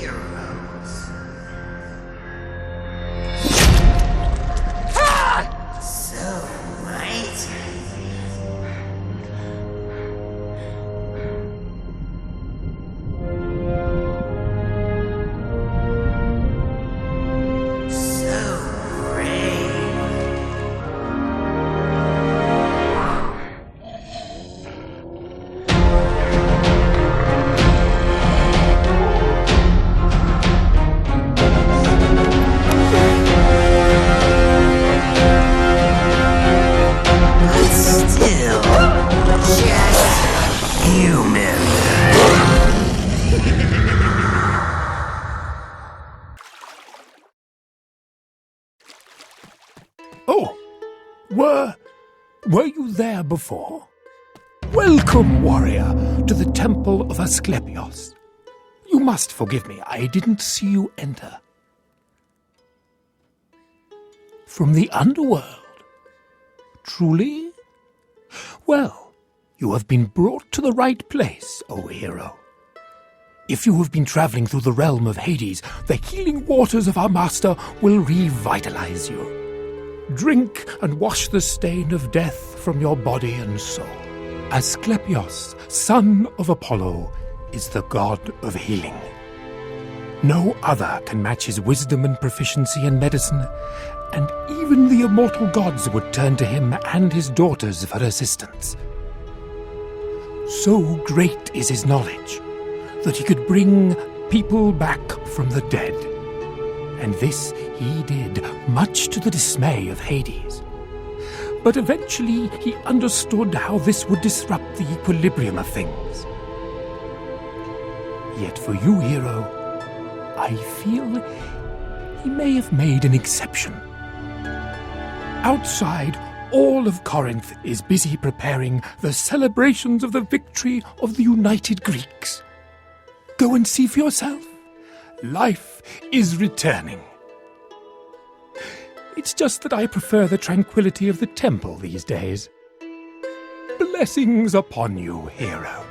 heroes. So mighty. So brave. But still, just human. Oh, were you there before? Welcome, warrior, to the temple of Asclepios. You must forgive me, I didn't see you enter. From the underworld? Truly? Well, you have been brought to the right place, O hero. If you have been traveling through the realm of Hades, the healing waters of our master will revitalize you. Drink and wash the stain of death from your body and soul. Asclepios, son of Apollo, is the god of healing. No other can match his wisdom and proficiency in medicine, and even the immortal gods would turn to him and his daughters for assistance. So great is his knowledge that he could bring people back from the dead. And this he did, much to the dismay of Hades. But eventually he understood how this would disrupt the equilibrium of things. Yet for you, hero, I feel he may have made an exception. Outside, all of Corinth is busy preparing the celebrations of the victory of the united Greeks. Go and see for yourself. Life is returning. It's just that I prefer the tranquility of the temple these days. Blessings upon you, hero.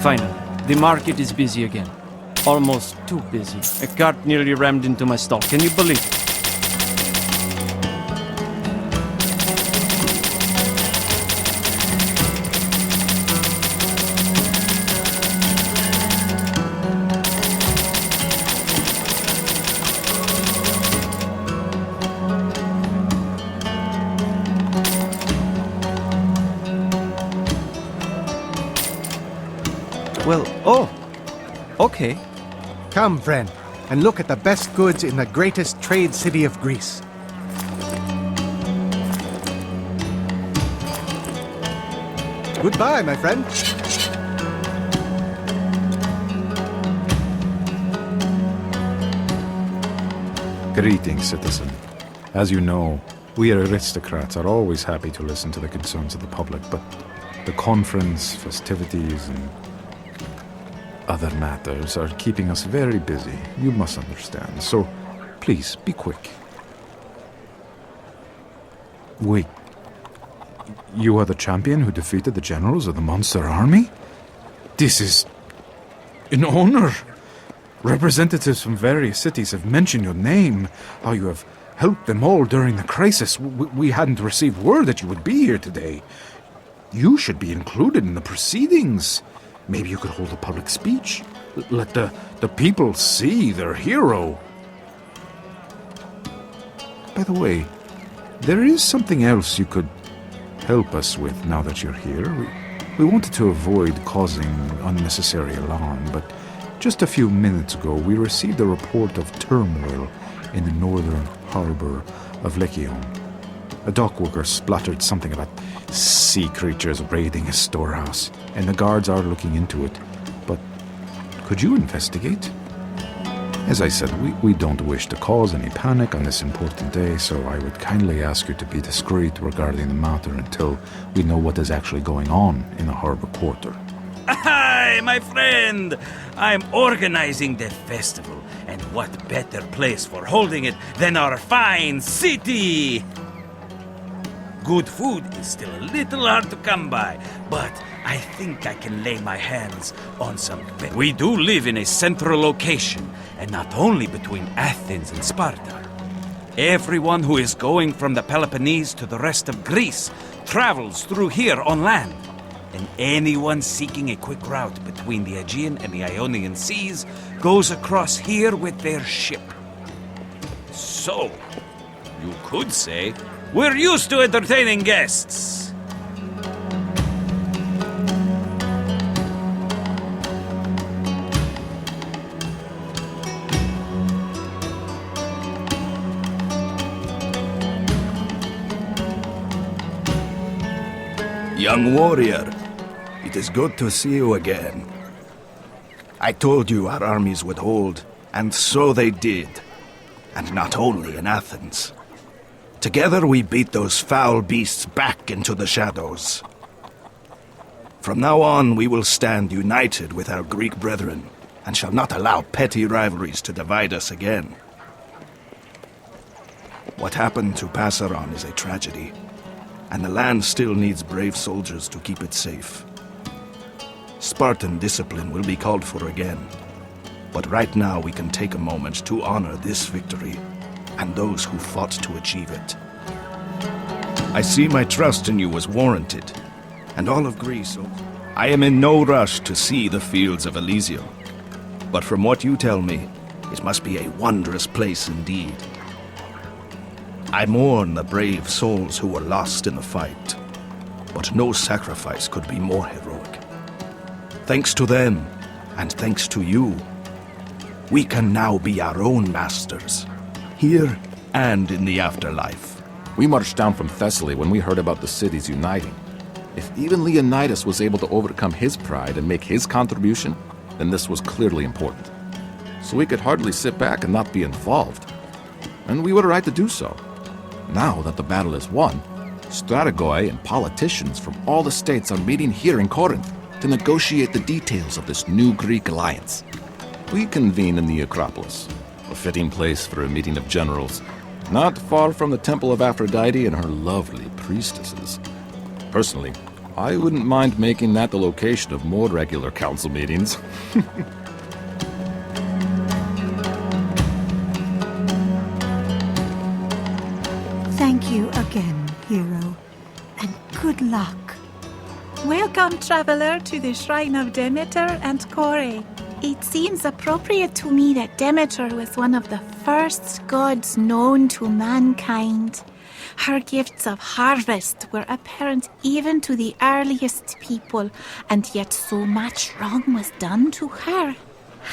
Finally, the market is busy again. Almost too busy. A cart nearly rammed into my stall. Can you believe it? Well, oh, okay. Come, friend, and look at the best goods in the greatest trade city of Greece. Goodbye, my friend. Greetings, citizen. As you know, we aristocrats are always happy to listen to the concerns of the public, but the conference, festivities, and other matters are keeping us very busy. You must understand. So, please, be quick. Wait. You are the champion who defeated the generals of the monster army? This is an honor. Representatives from various cities have mentioned your name, how you have helped them all during the crisis. We hadn't received word that you would be here today. You should be included in the proceedings. Maybe you could hold a public speech. Let the people see their hero. By the way, there is something else you could help us with now that you're here. We wanted to avoid causing unnecessary alarm, but just a few minutes ago we received a report of turmoil in the northern harbor of Lechion. A dockworker spluttered something about sea creatures raiding a storehouse, and the guards are looking into it. But could you investigate? As I said, we don't wish to cause any panic on this important day, so I would kindly ask you to be discreet regarding the matter until we know what is actually going on in the harbor quarter. Hi, my friend! I'm organizing the festival, and what better place for holding it than our fine city? Good food is still a little hard to come by, but I think I can lay my hands on some. We do live in a central location, and not only between Athens and Sparta. Everyone who is going from the Peloponnese to the rest of Greece travels through here on land. And anyone seeking a quick route between the Aegean and the Ionian seas goes across here with their ship. So, you could say, we're used to entertaining guests. Young warrior, it is good to see you again. I told you our armies would hold, and so they did. And not only in Athens. Together we beat those foul beasts back into the shadows. From now on we will stand united with our Greek brethren, and shall not allow petty rivalries to divide us again. What happened to Passaron is a tragedy, and the land still needs brave soldiers to keep it safe. Spartan discipline will be called for again, but right now we can take a moment to honor this victory and those who fought to achieve it. I see my trust in you was warranted, and all of Greece. I am in no rush to see the fields of Elysium, but from what you tell me, it must be a wondrous place indeed. I mourn the brave souls who were lost in the fight, but no sacrifice could be more heroic. Thanks to them, and thanks to you, we can now be our own masters, here and in the afterlife. We marched down from Thessaly when we heard about the cities uniting. If even Leonidas was able to overcome his pride and make his contribution, then this was clearly important. So we could hardly sit back and not be involved. And we were right to do so. Now that the battle is won, strategoi and politicians from all the states are meeting here in Corinth to negotiate the details of this new Greek alliance. We convene in the Acropolis, a fitting place for a meeting of generals, not far from the temple of Aphrodite and her lovely priestesses. Personally, I wouldn't mind making that the location of more regular council meetings. Thank you again, hero, and good luck. Welcome, traveler, to the Shrine of Demeter and Kore. It seems appropriate to me that Demeter was one of the first gods known to mankind. Her gifts of harvest were apparent even to the earliest people, and yet so much wrong was done to her.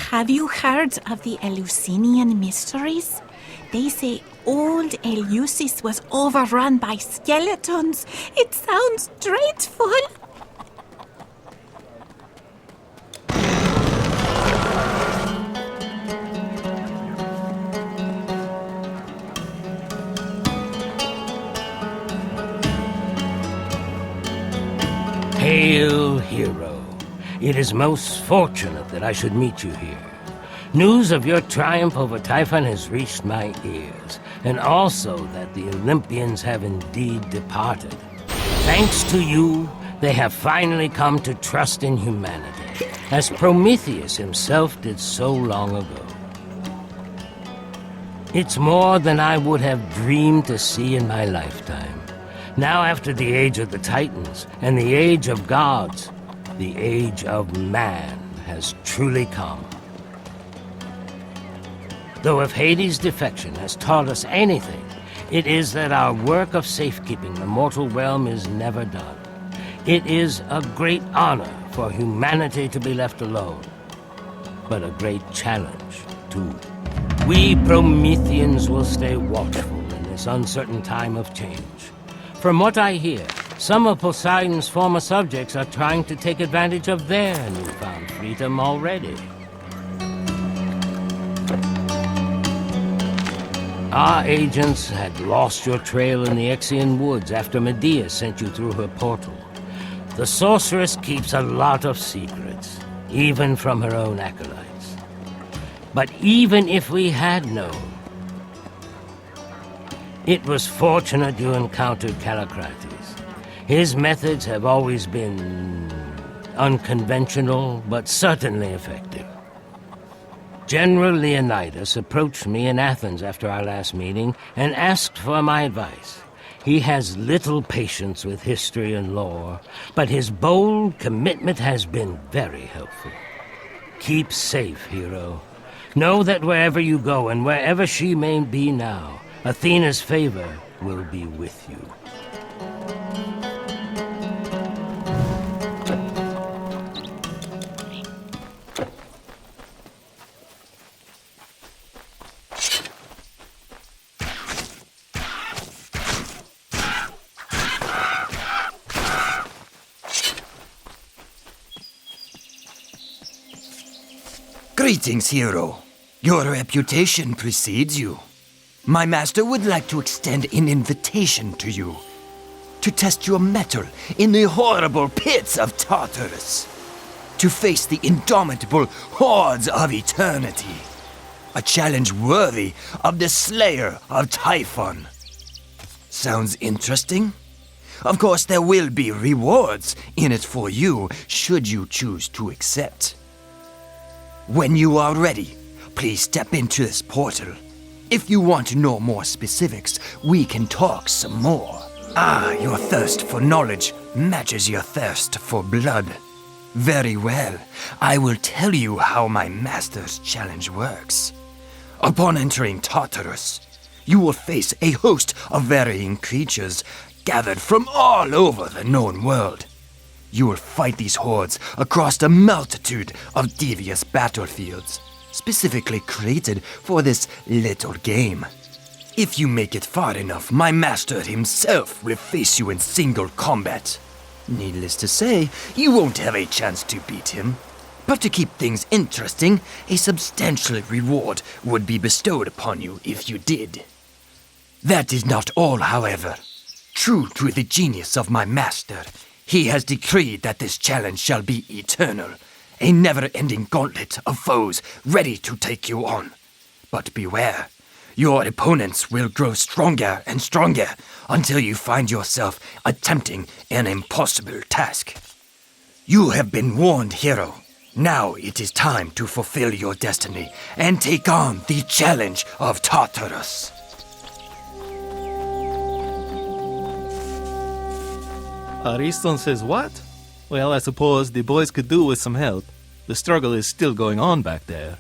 Have you heard of the Eleusinian mysteries? They say old Eleusis was overrun by skeletons. It sounds dreadful. Hail, hero. It is most fortunate that I should meet you here. News of your triumph over Typhon has reached my ears, and also that the Olympians have indeed departed. Thanks to you, they have finally come to trust in humanity, as Prometheus himself did so long ago. It's more than I would have dreamed to see in my lifetime. Now, after the age of the Titans and the age of gods, the age of man has truly come. Though if Hades' defection has taught us anything, it is that our work of safekeeping the mortal realm is never done. It is a great honor for humanity to be left alone, but a great challenge, too. We Prometheans will stay watchful in this uncertain time of change. From what I hear, some of Poseidon's former subjects are trying to take advantage of their newfound freedom already. Our agents had lost your trail in the Exian woods after Medea sent you through her portal. The sorceress keeps a lot of secrets, even from her own acolytes. But even if we had known, it was fortunate you encountered Callicrates. His methods have always been unconventional, but certainly effective. General Leonidas approached me in Athens after our last meeting and asked for my advice. He has little patience with history and lore, but his bold commitment has been very helpful. Keep safe, hero. Know that wherever you go and wherever she may be now, Athena's favor will be with you. Greetings, hero. Your reputation precedes you. My master would like to extend an invitation to you to test your mettle in the horrible pits of Tartarus, to face the indomitable hordes of eternity, a challenge worthy of the slayer of Typhon. Sounds interesting? Of course, there will be rewards in it for you, should you choose to accept. When you are ready, please step into this portal. If you want to know more specifics, we can talk some more. Ah, your thirst for knowledge matches your thirst for blood. Very well. I will tell you how my master's challenge works. Upon entering Tartarus, you will face a host of varying creatures gathered from all over the known world. You will fight these hordes across a multitude of devious battlefields, specifically created for this little game. If you make it far enough, my master himself will face you in single combat. Needless to say, you won't have a chance to beat him. But to keep things interesting, a substantial reward would be bestowed upon you if you did. That is not all, however. True to the genius of my master, he has decreed that this challenge shall be eternal, a never-ending gauntlet of foes ready to take you on. But beware, Your opponents will grow stronger and stronger until you find yourself attempting an impossible task. You have been warned, hero. Now it is time to fulfill your destiny and take on the challenge of Tartarus. Ariston says what? Well, I suppose the boys could do with some help. The struggle is still going on back there.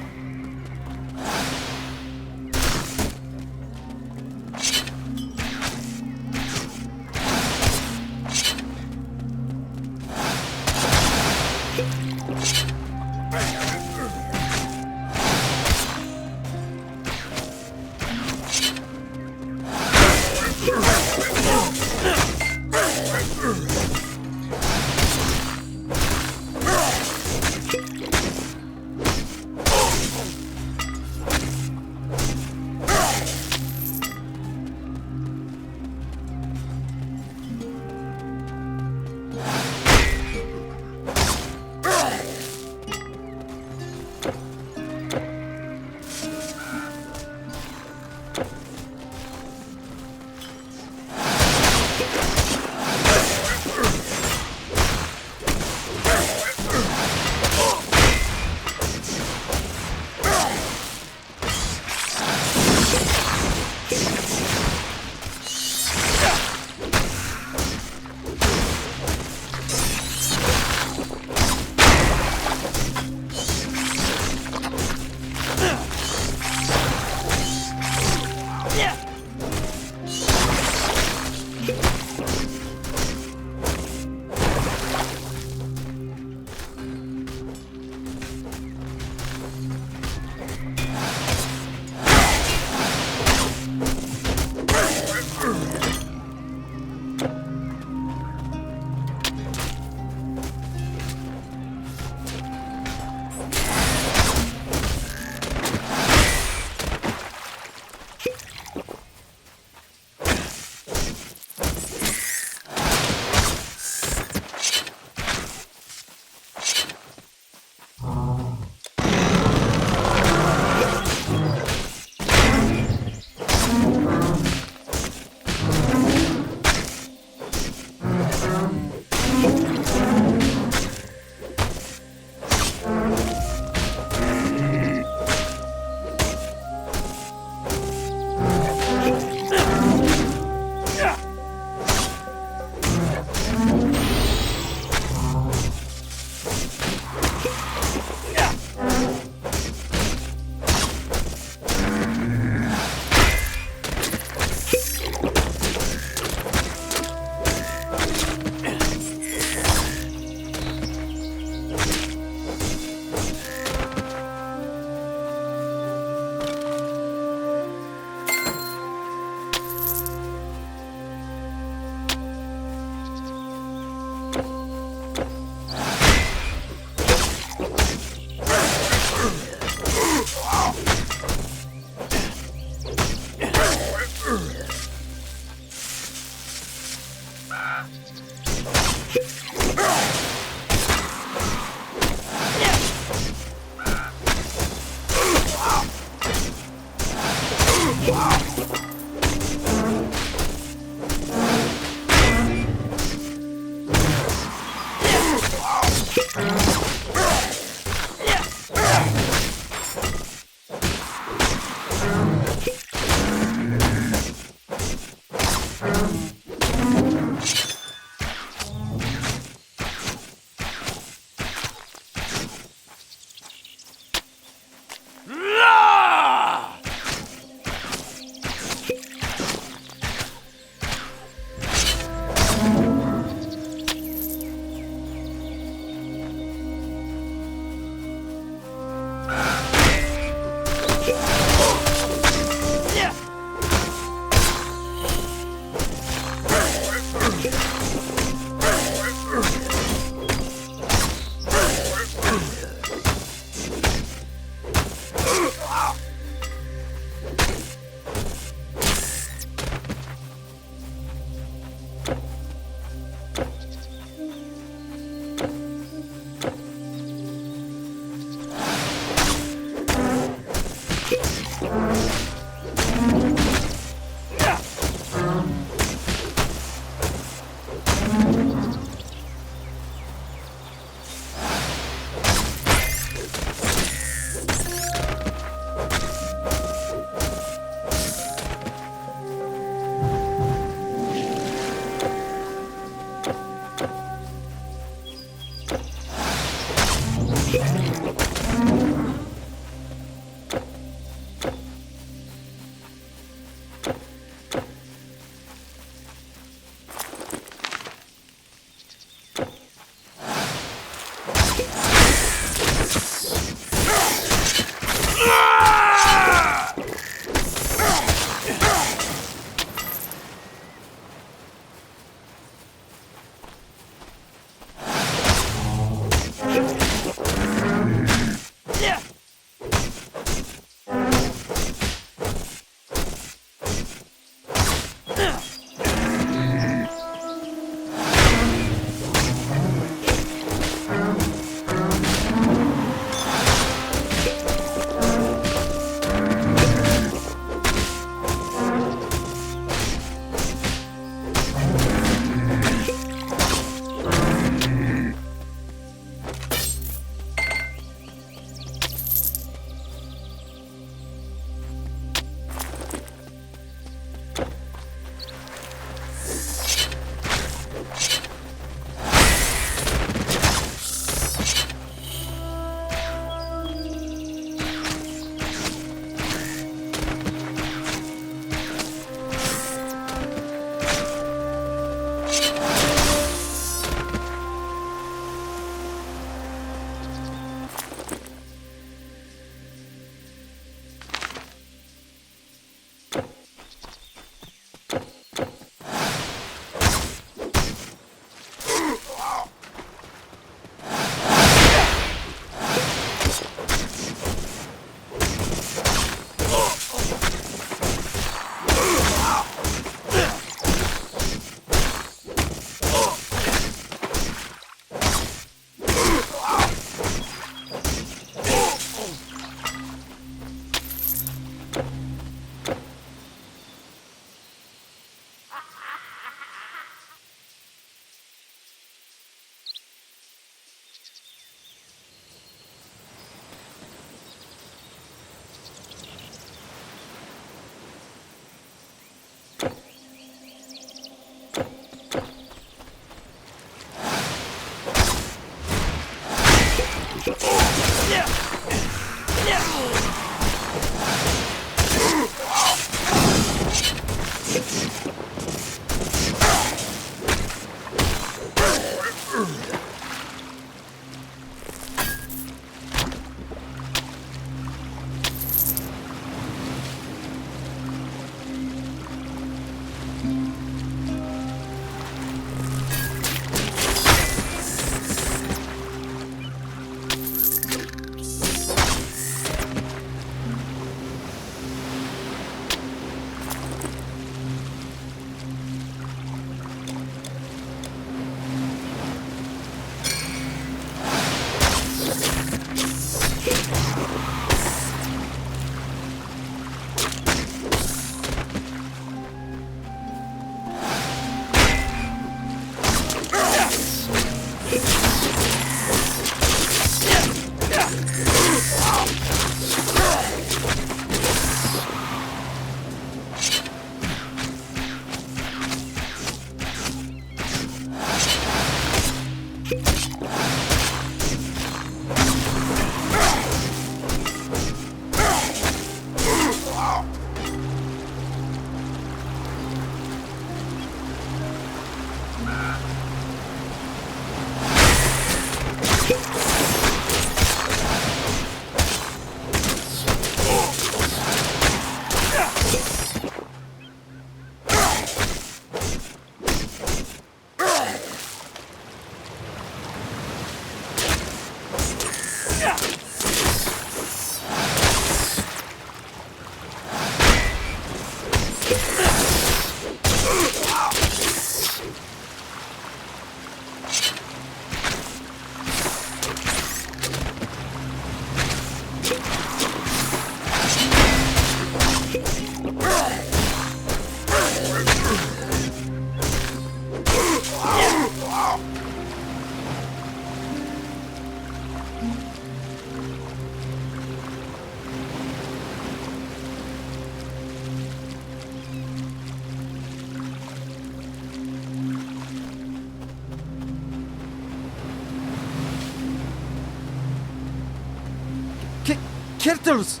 Kirtles!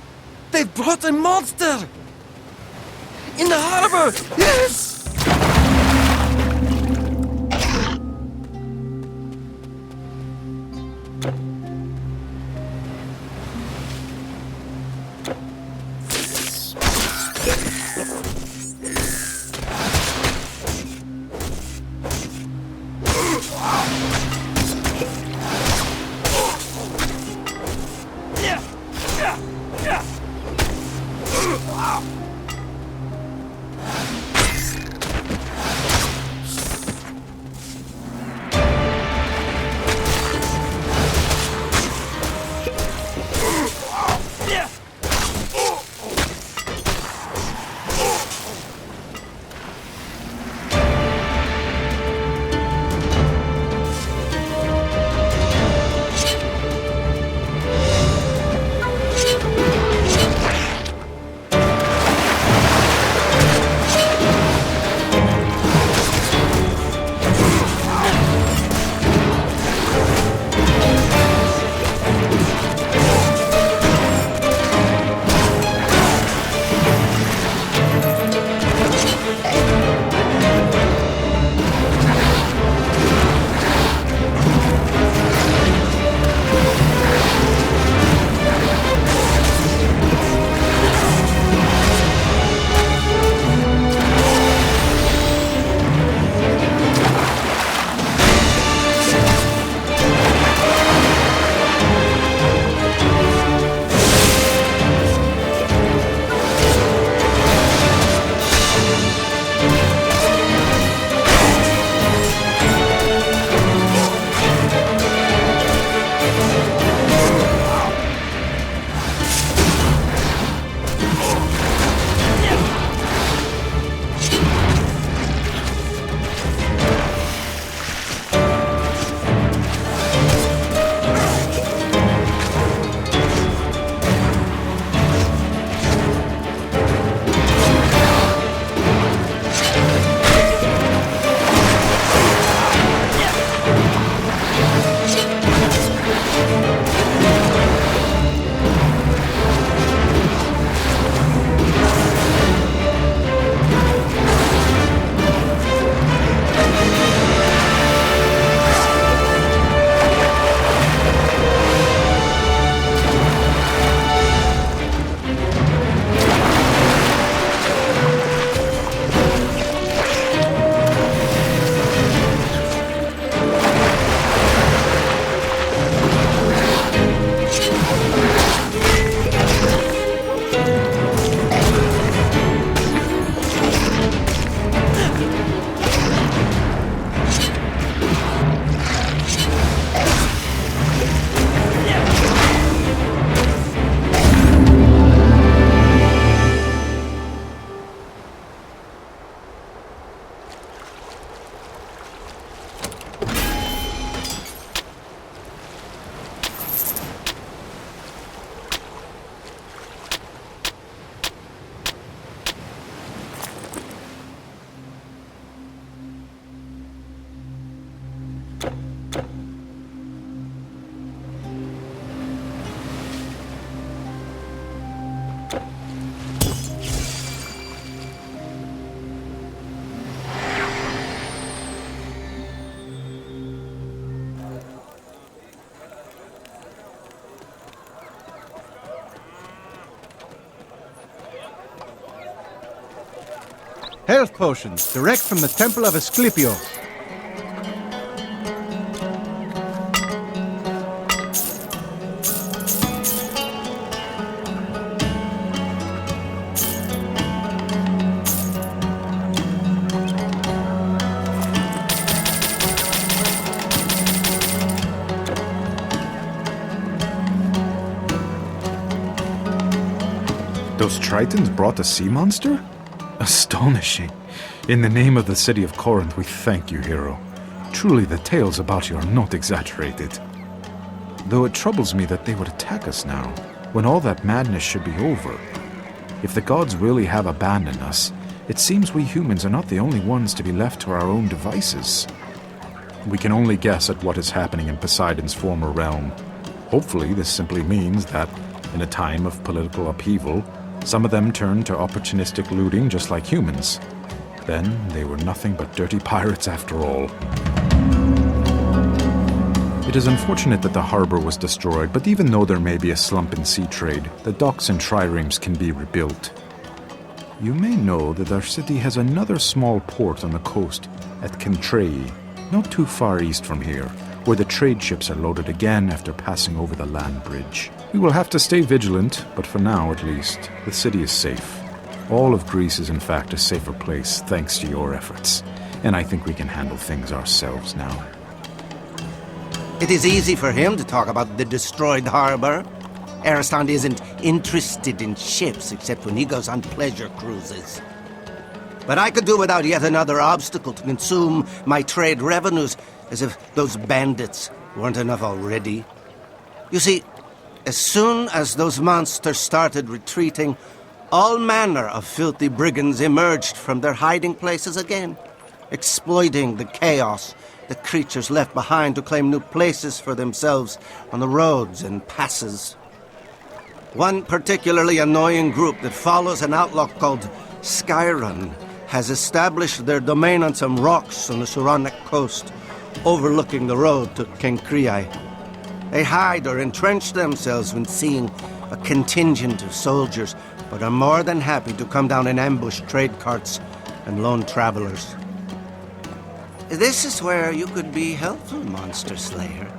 They've brought a monster! In the harbor! Yes! Health potions, direct from the Temple of Asclepios. Those Tritons brought a sea monster? Astonishing. In the name of the city of Corinth, we thank you, hero. Truly, the tales about you are not exaggerated. Though it troubles me that they would attack us now, when all that madness should be over. If the gods really have abandoned us, it seems we humans are not the only ones to be left to our own devices. We can only guess at what is happening in Poseidon's former realm. Hopefully, this simply means that, in a time of political upheaval, some of them turned to opportunistic looting just like humans. Then they were nothing but dirty pirates after all. It is unfortunate that the harbor was destroyed, but even though there may be a slump in sea trade, the docks and triremes can be rebuilt. You may know that our city has another small port on the coast at Kentrei, not too far east from here, where the trade ships are loaded again after passing over the land bridge. We will have to stay vigilant, but for now at least, the city is safe. All of Greece is in fact a safer place thanks to your efforts, and I think we can handle things ourselves now. It is easy for him to talk about the destroyed harbor. Ariston isn't interested in ships except when he goes on pleasure cruises. But I could do without yet another obstacle to consume my trade revenues, as if those bandits weren't enough already. You see, as soon as those monsters started retreating, all manner of filthy brigands emerged from their hiding places again, exploiting the chaos the creatures left behind to claim new places for themselves on the roads and passes. One particularly annoying group that follows an outlaw called Skyron has established their domain on some rocks on the Saronic coast, overlooking the road to Kenkriai. They hide or entrench themselves when seeing a contingent of soldiers, but are more than happy to come down and ambush trade carts and lone travelers. This is where you could be helpful, Monster Slayer.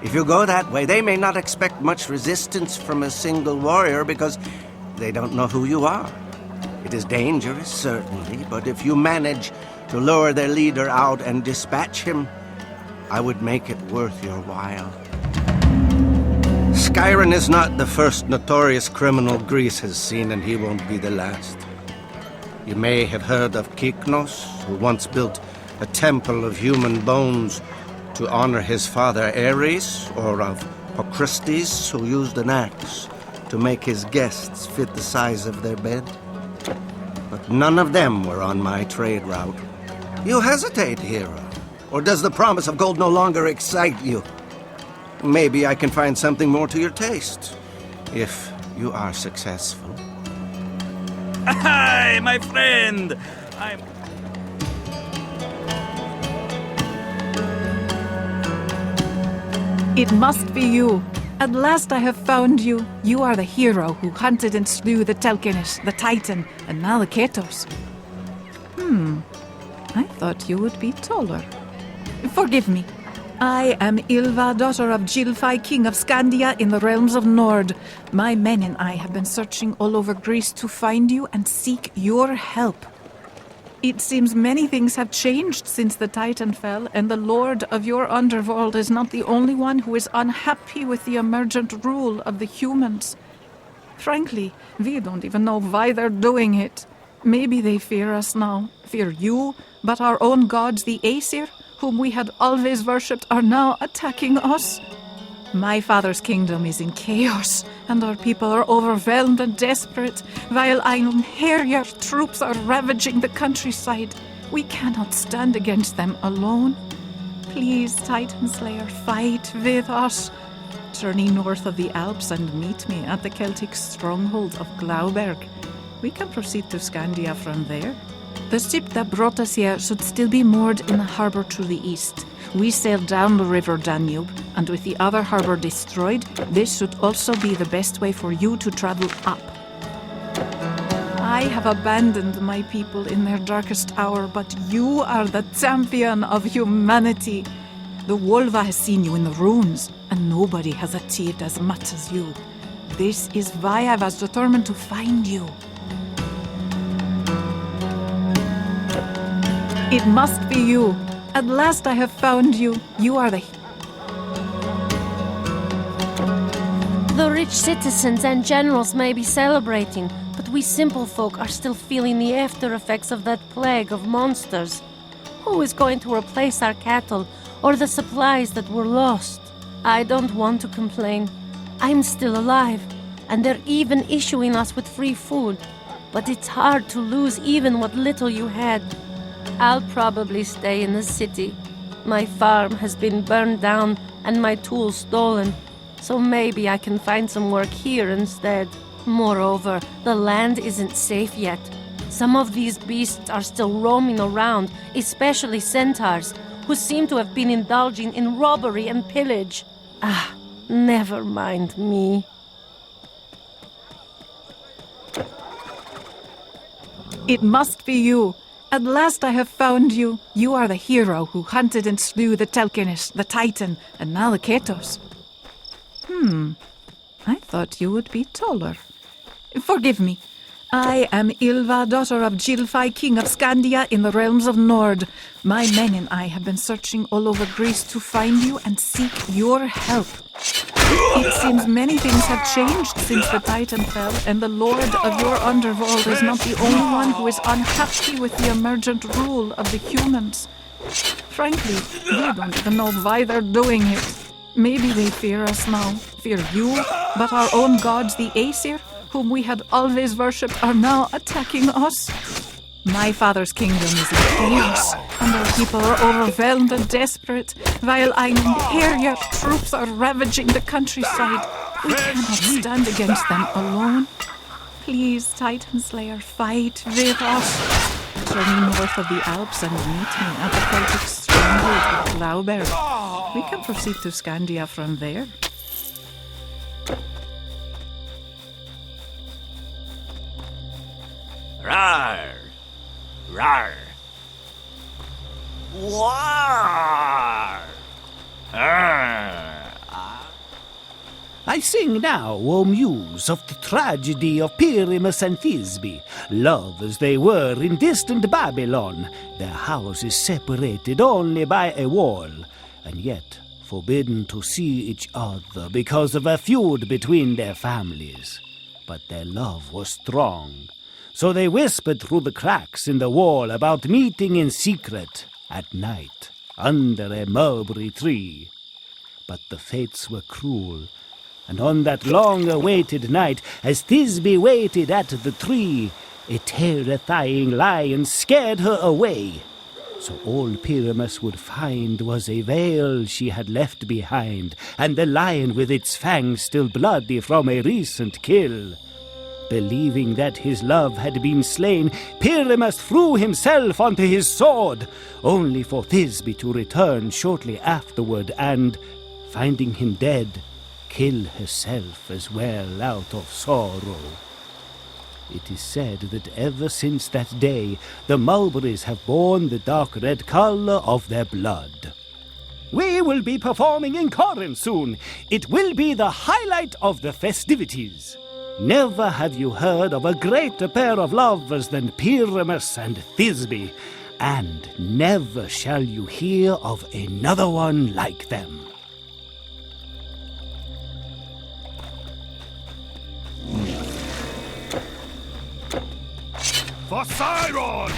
If you go that way, they may not expect much resistance from a single warrior because they don't know who you are. It is dangerous, certainly, but if you manage to lure their leader out and dispatch him, I would make it worth your while. Skyron is not the first notorious criminal Greece has seen, and he won't be the last. You may have heard of Kyknos, who once built a temple of human bones to honor his father Ares, or of Procrustes, who used an axe to make his guests fit the size of their bed. But none of them were on my trade route. You hesitate, hero. Or does the promise of gold no longer excite you? Maybe I can find something more to your taste, if you are successful. Hi, my friend! It must be you. At last I have found you. You are the hero who hunted and slew the Telkenis, the Titan, and now the Ketos. I thought you would be taller. Forgive me. I am Ylva, daughter of Gilfai, king of Scandia in the realms of Nord. My men and I have been searching all over Greece to find you and seek your help. It seems many things have changed since the Titan fell, and the Lord of your underworld is not the only one who is unhappy with the emergent rule of the humans. Frankly, we don't even know why they're doing it. Maybe they fear us now, fear you, but our own gods, the Aesir, whom we had always worshipped, are now attacking us. My father's kingdom is in chaos, and our people are overwhelmed and desperate, while Iron Harrier troops are ravaging the countryside. We cannot stand against them alone. Please, Titan Slayer, fight with us. Journey north of the Alps and meet me at the Celtic stronghold of Glauberg. We can proceed to Scandia from there. The ship that brought us here should still be moored in the harbor to the east. We sailed down the river Danube, and with the other harbor destroyed, this should also be the best way for you to travel up. I have abandoned my people in their darkest hour, but you are the champion of humanity. The Wolva has seen you in the ruins, and nobody has achieved as much as you. This is why I was determined to find you. It must be you. At last I have found you. You are the... The rich citizens and generals may be celebrating, but we simple folk are still feeling the after effects of that plague of monsters. Who is going to replace our cattle or the supplies that were lost? I don't want to complain. I'm still alive, and they're even issuing us with free food. But it's hard to lose even what little you had. I'll probably stay in the city. My farm has been burned down and my tools stolen, so maybe I can find some work here instead. Moreover, the land isn't safe yet. Some of these beasts are still roaming around, especially centaurs, who seem to have been indulging in robbery and pillage. Ah, never mind me. It must be you. At last I have found you. You are the hero who hunted and slew the Telkinish, the Titan, and now the Ketos. I thought you would be taller. Forgive me. I am Ylva, daughter of Gilfi, king of Scandia in the realms of Nord. My men and I have been searching all over Greece to find you and seek your help. It seems many things have changed since the Titan fell, and the Lord of your underworld is not the only one who is unhappy with the emergent rule of the humans. Frankly, we don't even know why they're doing it. Maybe they fear us now, fear you, but our own gods, the Aesir, whom we had always worshipped, are now attacking us. My father's kingdom is in chaos, and our people are overwhelmed and desperate, while imperial troops are ravaging the countryside. We cannot stand against them alone. Please, Titan Slayer, fight with us. Journey north of the Alps and meet me at the Celtic stronghold of Glauberg. We can proceed to Scandia from there. Rar! Rar! War! I sing now, O muse, of the tragedy of Pyramus and Thisbe, lovers they were in distant Babylon, their houses separated only by a wall, and yet forbidden to see each other because of a feud between their families. But their love was strong, so they whispered through the cracks in the wall about meeting in secret at night under a mulberry tree. But the fates were cruel, and on that long-awaited night, as Thisbe waited at the tree, a terrifying lion scared her away. So all Pyramus would find was a veil she had left behind, and the lion with its fangs still bloody from a recent kill. Believing that his love had been slain, Pyramus threw himself onto his sword, only for Thisbe to return shortly afterward and, finding him dead, kill herself as well out of sorrow. It is said that ever since that day, the mulberries have borne the dark red color of their blood. We will be performing in Corinth soon. It will be the highlight of the festivities. Never have you heard of a greater pair of lovers than Pyramus and Thisbe, and never shall you hear of another one like them. For Siron!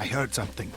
I heard something.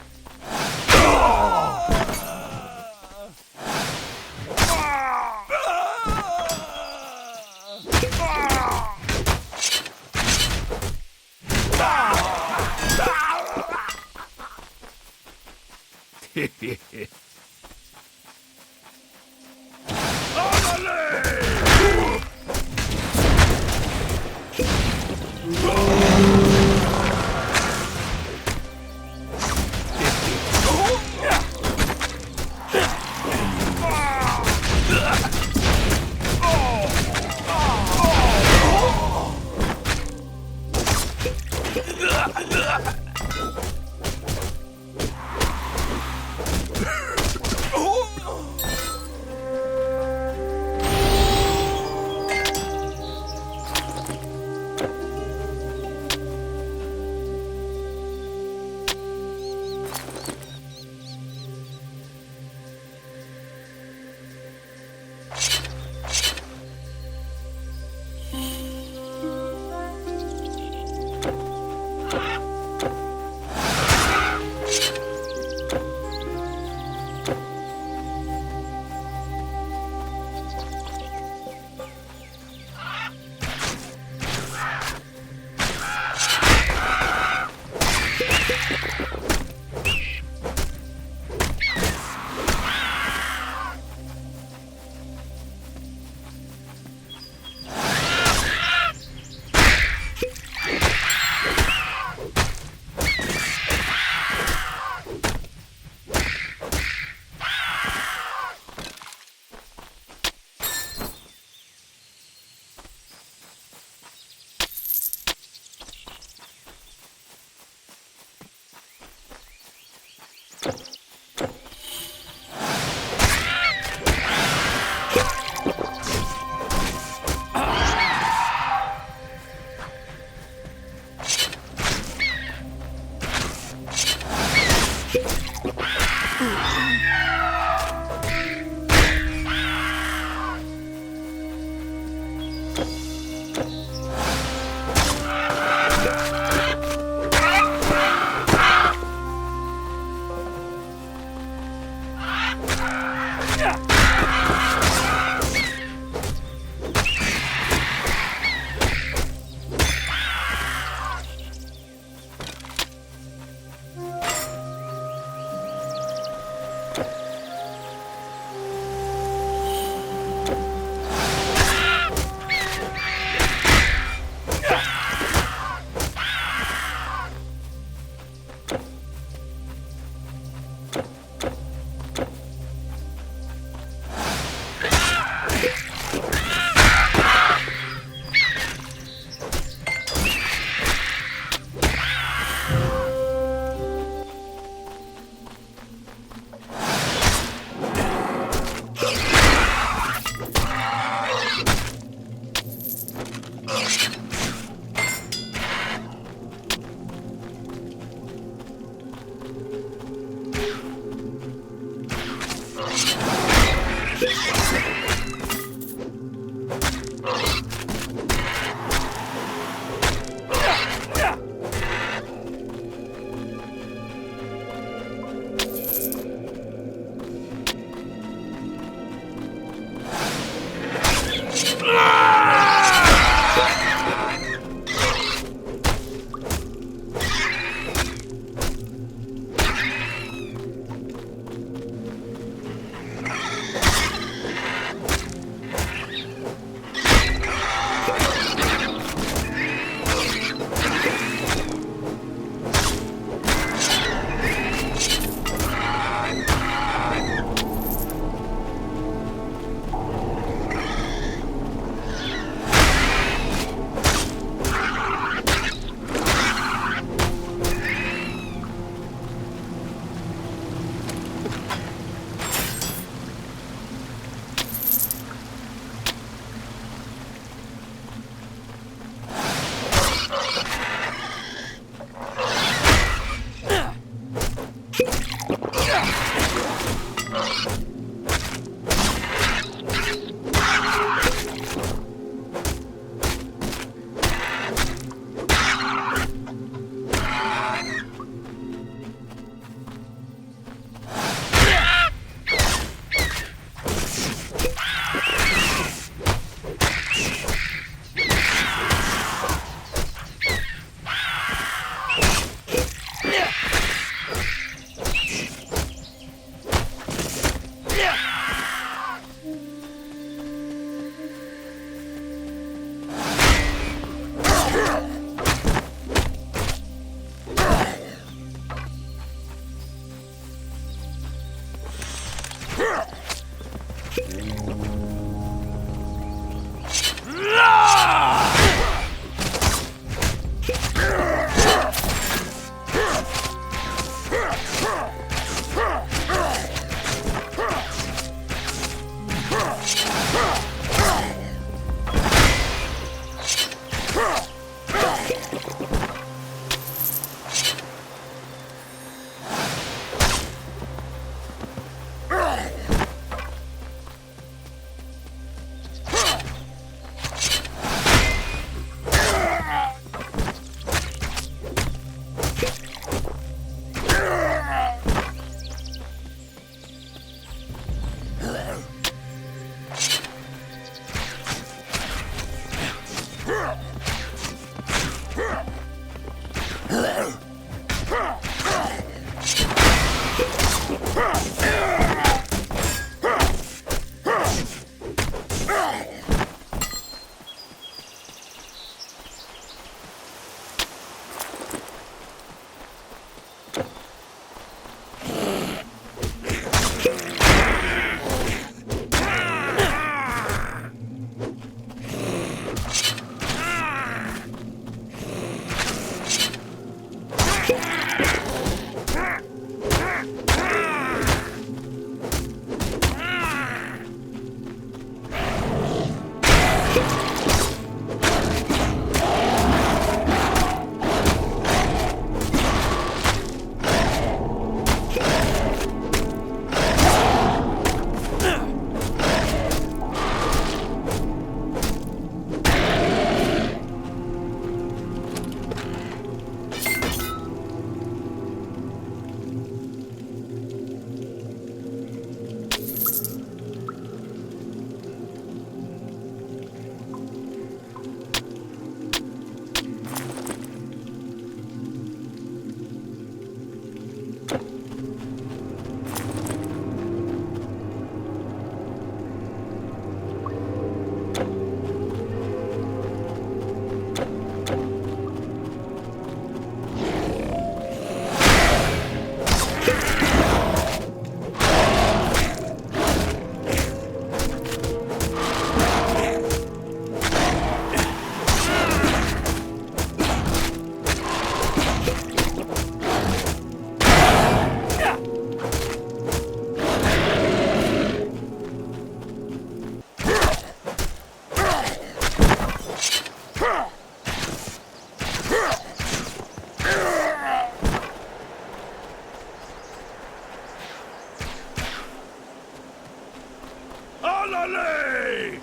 Olale!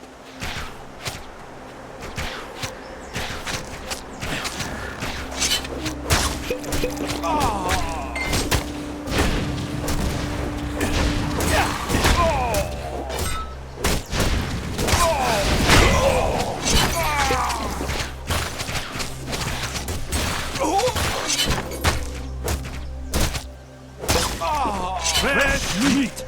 Fresh meat!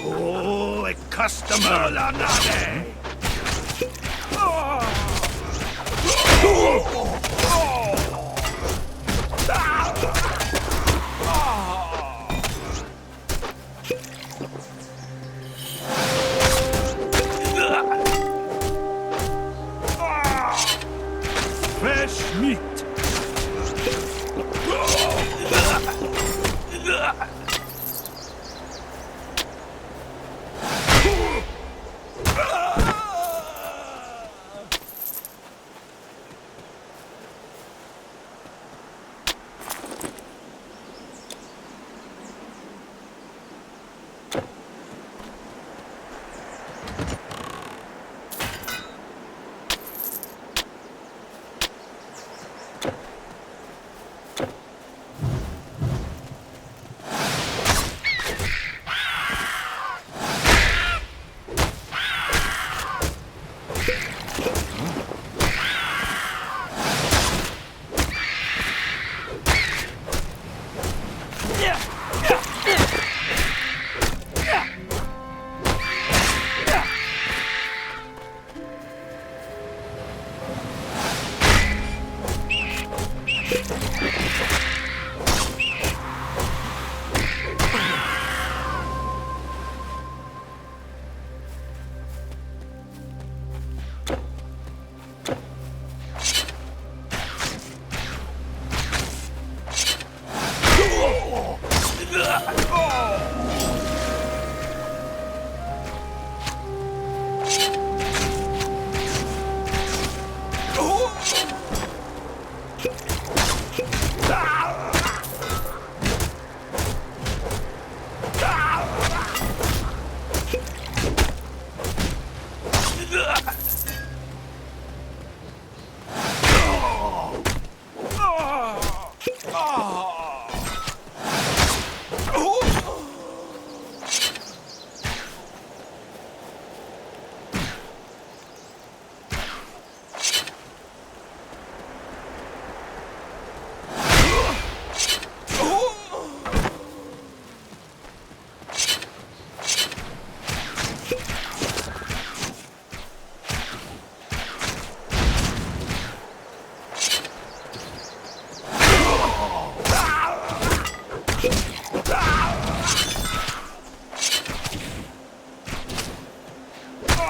Oh, a customer! Fresh meat!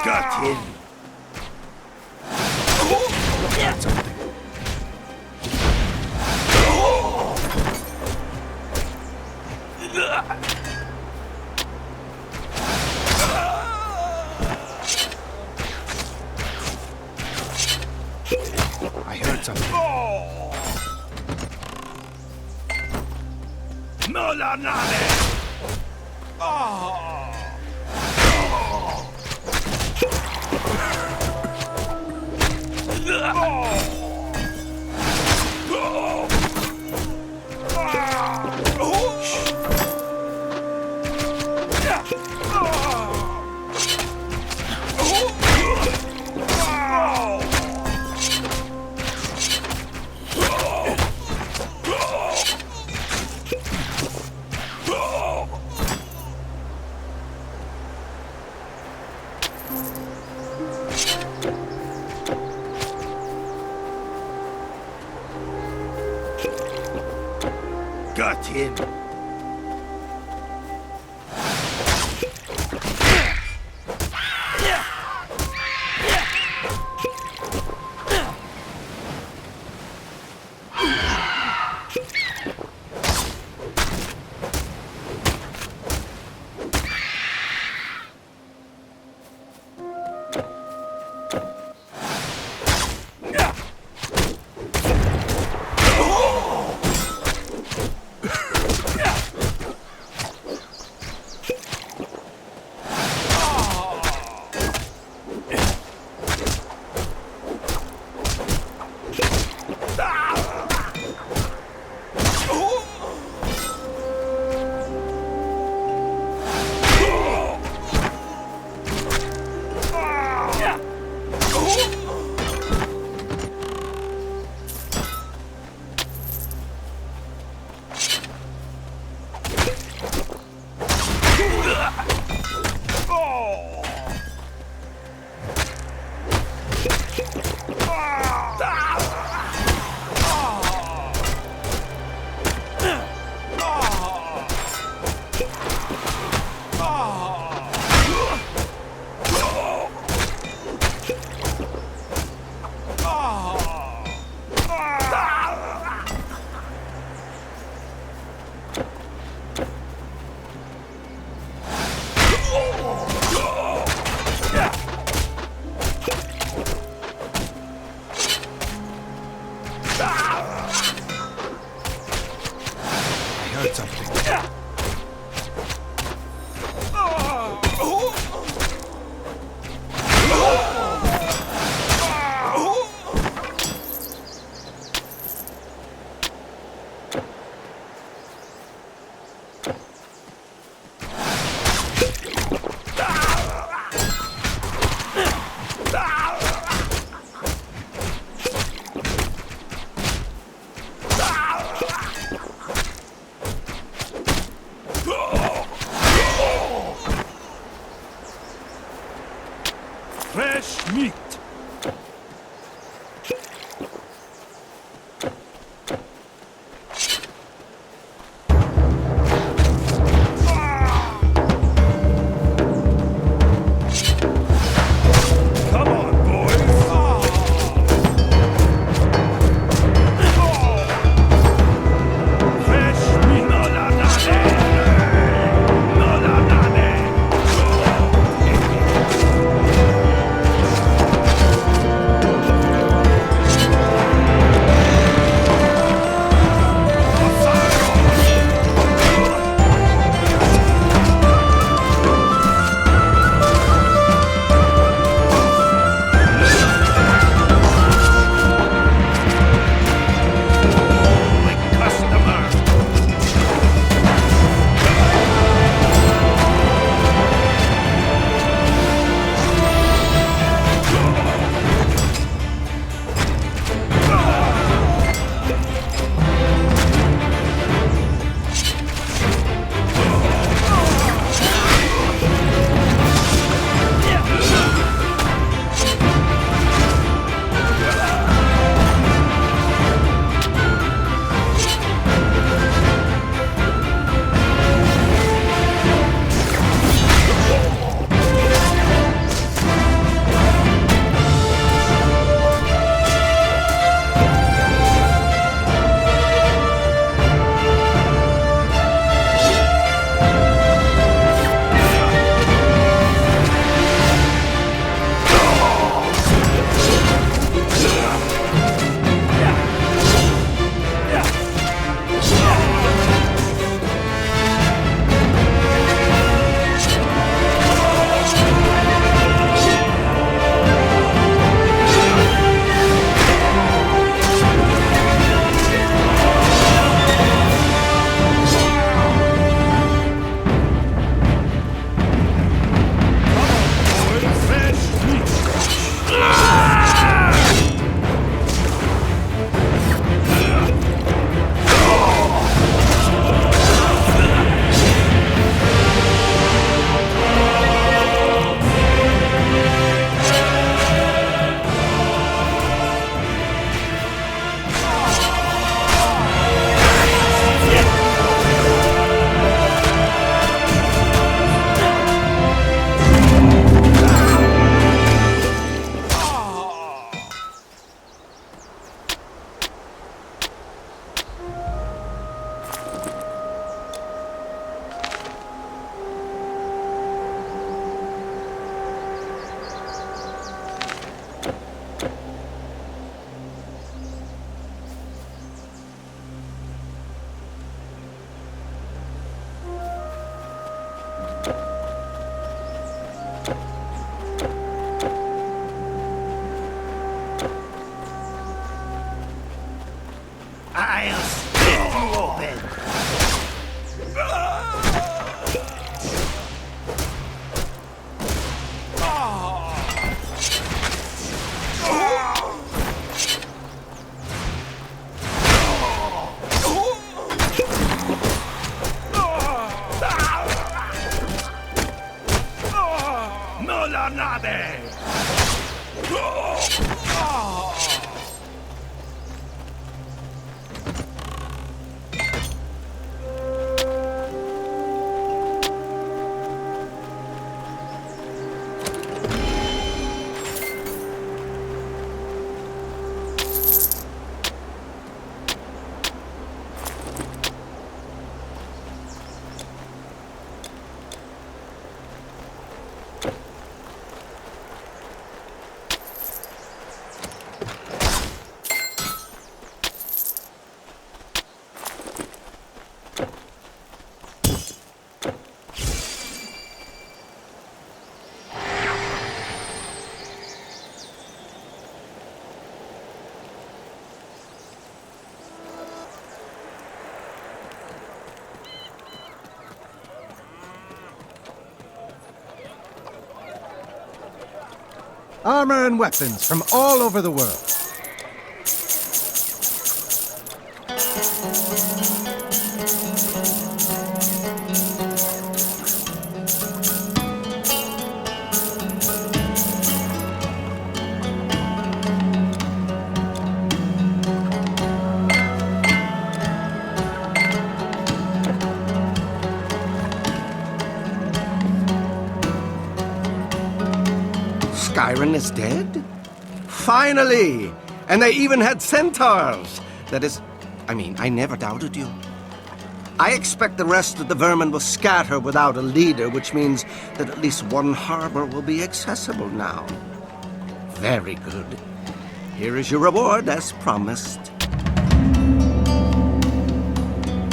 Got him. That's something. I heard something. No la nave! Got him. heard something. Fresh meat. Come on, boys. Fresh meat. No la nade. No la nade. I'll split you open. No la nade. Armor and weapons from all over the world. Skyrim is dead? Finally! And they even had centaurs! That is, I never doubted you. I expect the rest of the vermin will scatter without a leader, which means that at least one harbor will be accessible now. Very good. Here is your reward, as promised.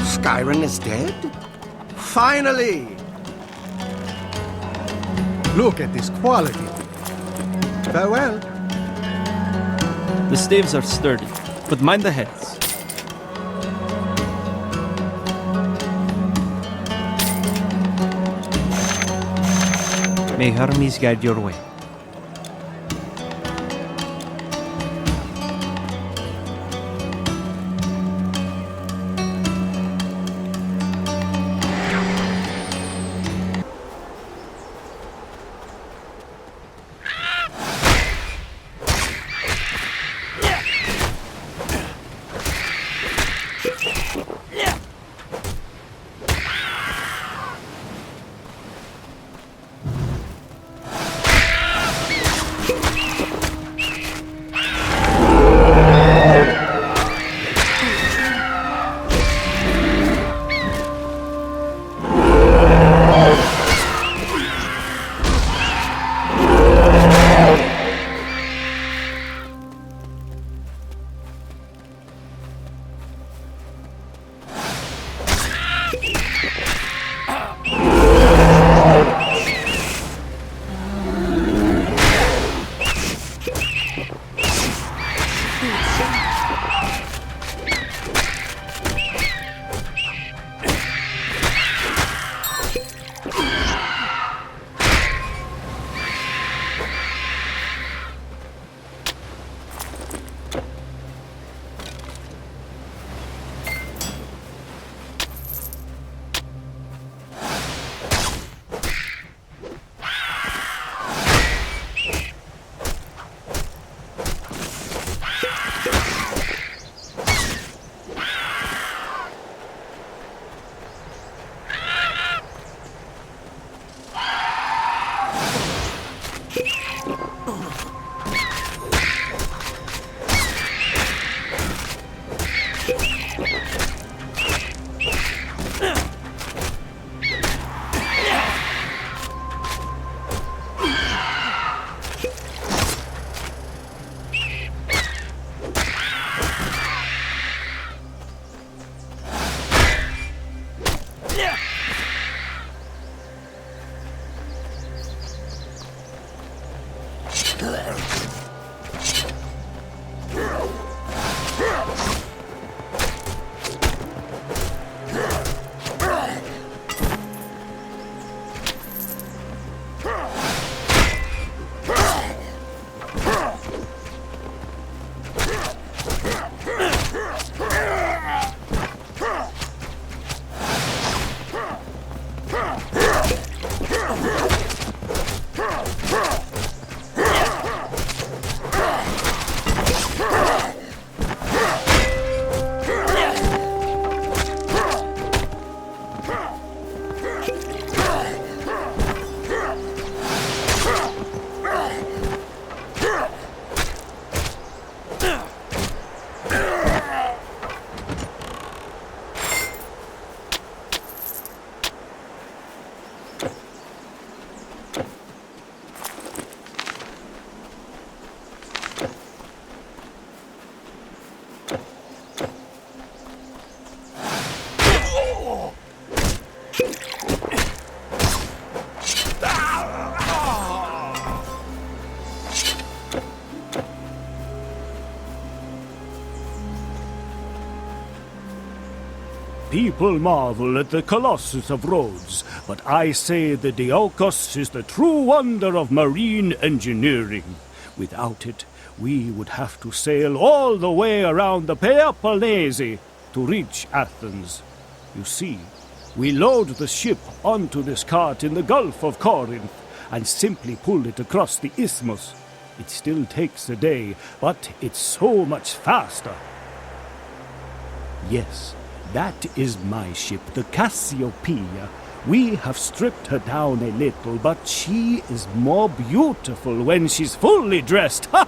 Skyrim is dead? Finally! Look at this quality. Farewell. The staves are sturdy, but mind the heads. May Hermes guide your way. People marvel at the Colossus of Rhodes, but I say the Diolkos is the true wonder of marine engineering. Without it, we would have to sail all the way around the Peloponnese to reach Athens. You see, we load the ship onto this cart in the Gulf of Corinth and simply pull it across the isthmus. It still takes a day, but it's so much faster. Yes, that is my ship, the Cassiopeia. We have stripped her down a little, but she is more beautiful when she's fully dressed. The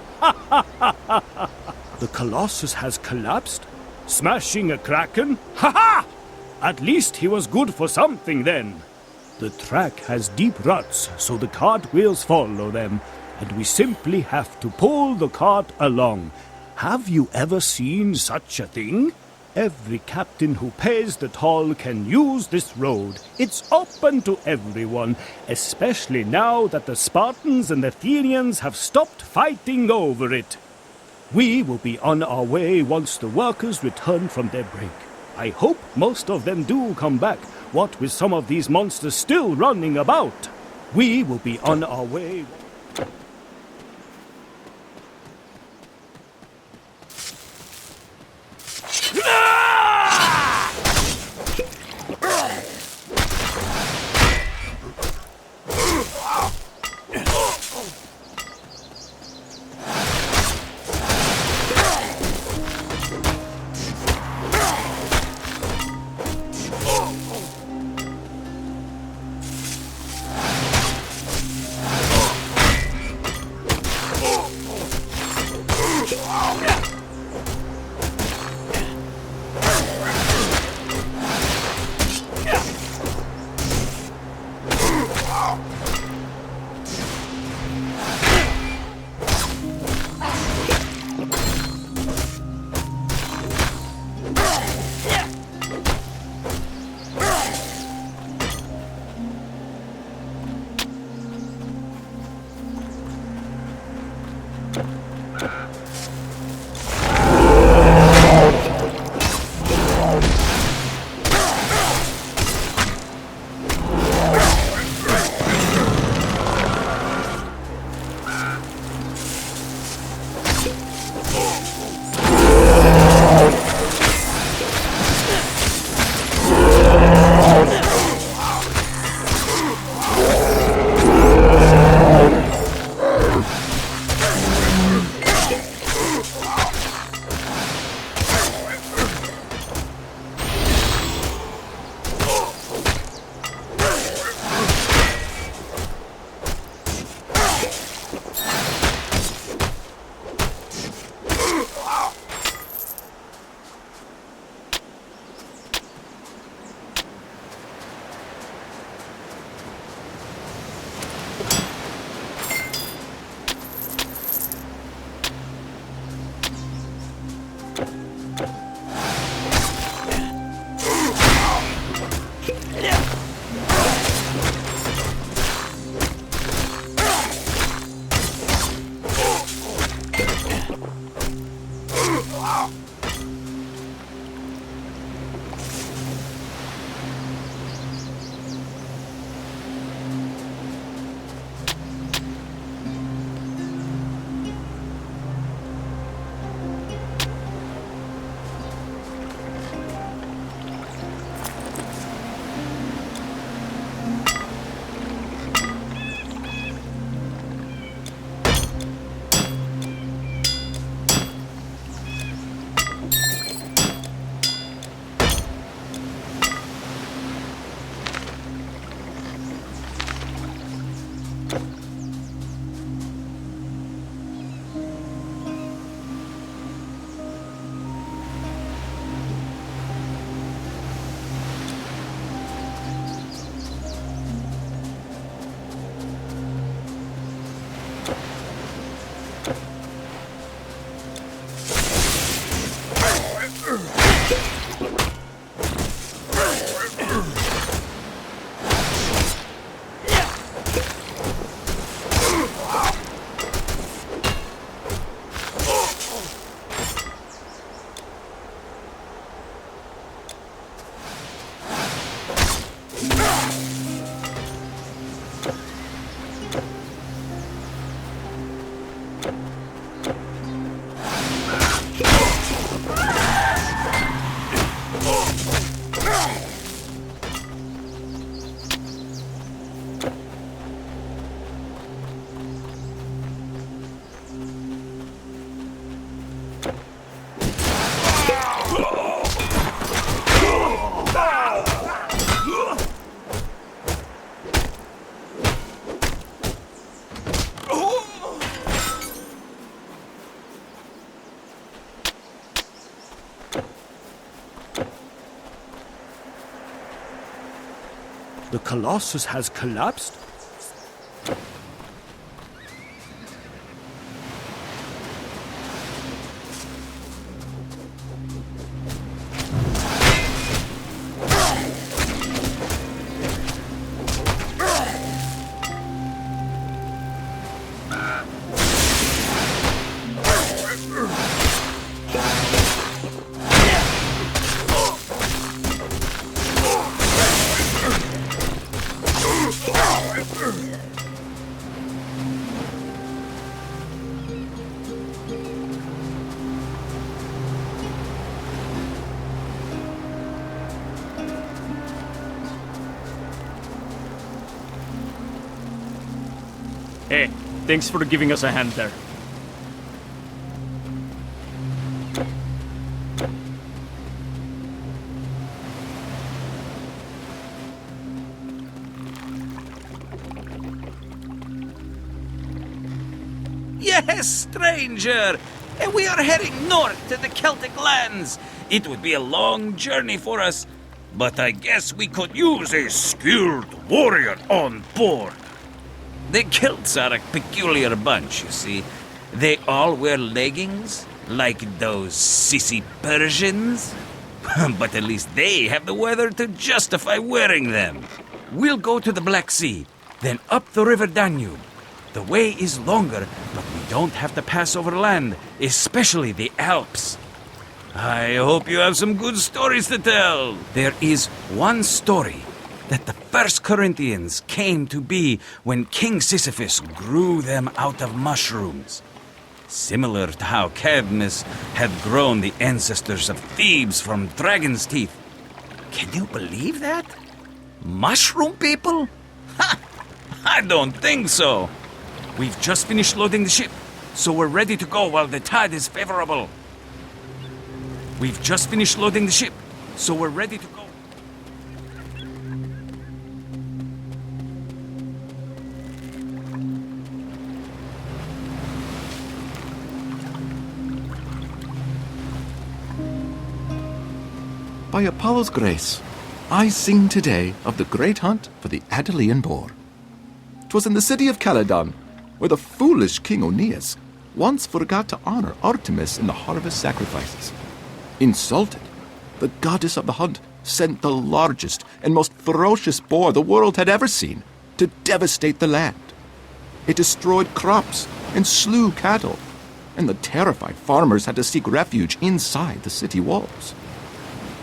Colossus has collapsed, smashing a kraken. Ha ha! At least he was good for something then. The track has deep ruts, so the cartwheels follow them, and we simply have to pull the cart along. Have you ever seen such a thing? Every captain who pays the toll can use this road. It's open to everyone, especially now that the Spartans and Athenians have stopped fighting over it. We will be on our way once the workers return from their break. I hope most of them do come back, what with some of these monsters still running about. We will be on our way. The Colossus has collapsed? Hey, thanks for giving us a hand there. Yes, stranger! And we are heading north to the Celtic lands. It would be a long journey for us, but I guess we could use a skilled warrior on board. The Celts are a peculiar bunch, you see. They all wear leggings, like those sissy Persians. But at least they have the weather to justify wearing them. We'll go to the Black Sea, then up the river Danube. The way is longer, but we don't have to pass over land, especially the Alps. I hope you have some good stories to tell. There is one story that the first Corinthians came to be when King Sisyphus grew them out of mushrooms. Similar to how Cadmus had grown the ancestors of Thebes from dragon's teeth. Can you believe that? Mushroom people? Ha! I don't think so. We've just finished loading the ship, so we're ready to go while the tide is favorable. We've just finished loading the ship, so we're ready to go. By Apollo's grace, I sing today of the great hunt for the Adelian boar. 'Twas in the city of Caledon, where the foolish King Aeneas once forgot to honor Artemis in the harvest sacrifices. Insulted, the goddess of the hunt sent the largest and most ferocious boar the world had ever seen to devastate the land. It destroyed crops and slew cattle, and the terrified farmers had to seek refuge inside the city walls.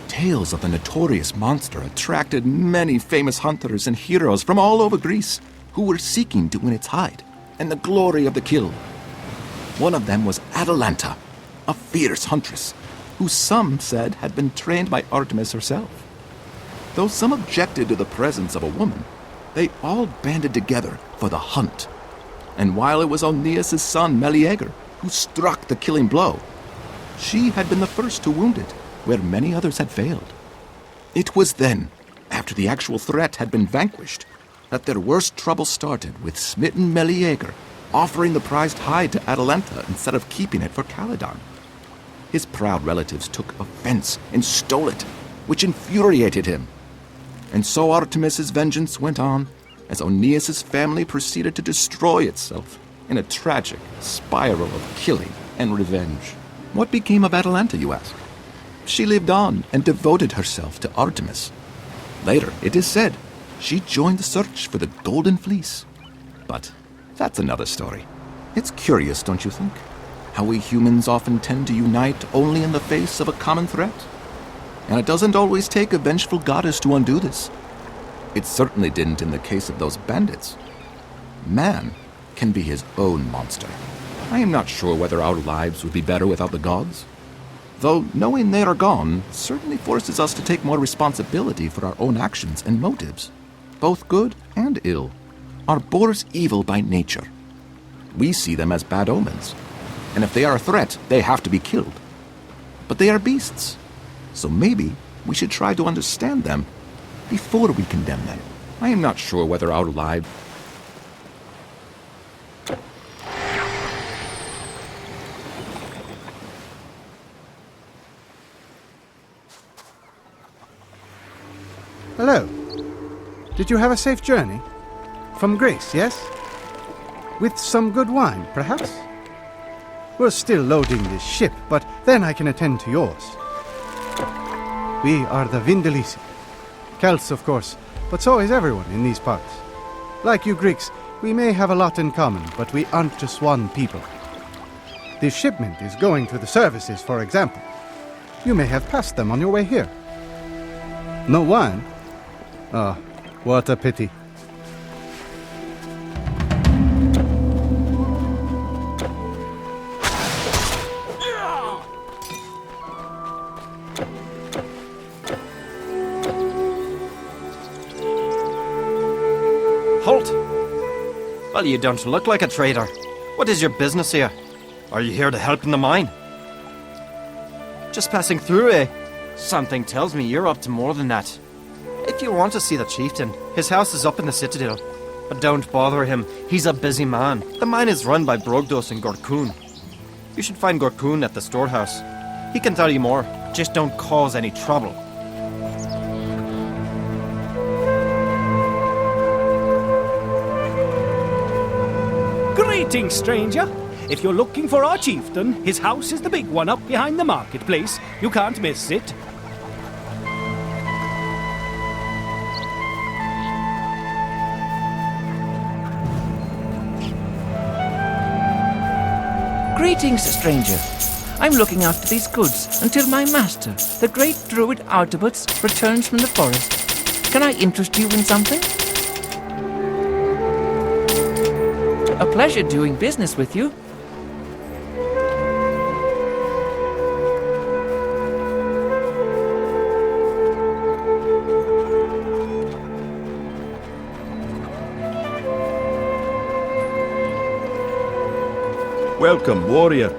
Tales of the notorious monster attracted many famous hunters and heroes from all over Greece who were seeking to win its hide and the glory of the kill. One of them was Atalanta, a fierce huntress, who some said had been trained by Artemis herself. Though some objected to the presence of a woman, they all banded together for the hunt. And while it was Aeneas' son Meleager who struck the killing blow, she had been the first to wound it, where many others had failed. It was then, after the actual threat had been vanquished, that their worst trouble started with smitten Meleager offering the prized hide to Atalanta instead of keeping it for Caledon. His proud relatives took offense and stole it, which infuriated him. And so Artemis's vengeance went on as Aeneas' family proceeded to destroy itself in a tragic spiral of killing and revenge. What became of Atalanta, you ask? She lived on and devoted herself to Artemis. Later, it is said, she joined the search for the Golden Fleece. But that's another story. It's curious, don't you think? How we humans often tend to unite only in the face of a common threat. And it doesn't always take a vengeful goddess to undo this. It certainly didn't in the case of those bandits. Man can be his own monster. I am not sure whether our lives would be better without the gods. Though knowing they are gone certainly forces us to take more responsibility for our own actions and motives. Both good and ill are boars evil by nature. We see them as bad omens, and if they are a threat, they have to be killed. But they are beasts, so maybe we should try to understand them before we condemn them. I am not sure whether our lives... Hello. Did you have a safe journey? From Greece, yes? With some good wine, perhaps? We're still loading this ship, but then I can attend to yours. We are the Vindelici. Celts, of course, but so is everyone in these parts. Like you Greeks, we may have a lot in common, but we aren't just one people. This shipment is going to the services, for example. You may have passed them on your way here. No wine? Ah, what a pity. Halt! Well, you don't look like a trader. What is your business here? Are you here to help in the mine? Just passing through, eh? Something tells me you're up to more than that. If you want to see the chieftain, his house is up in the citadel. But don't bother him, he's a busy man. The mine is run by Brogdos and Gorkun. You should find Gorkun at the storehouse. He can tell you more, just don't cause any trouble. Greetings, stranger. If you're looking for our chieftain, his house is the big one up behind the marketplace. You can't miss it. Greetings, stranger. I'm looking after these goods until my master, the great druid Artabuts, returns from the forest. Can I interest you in something? A pleasure doing business with you. Welcome, warrior.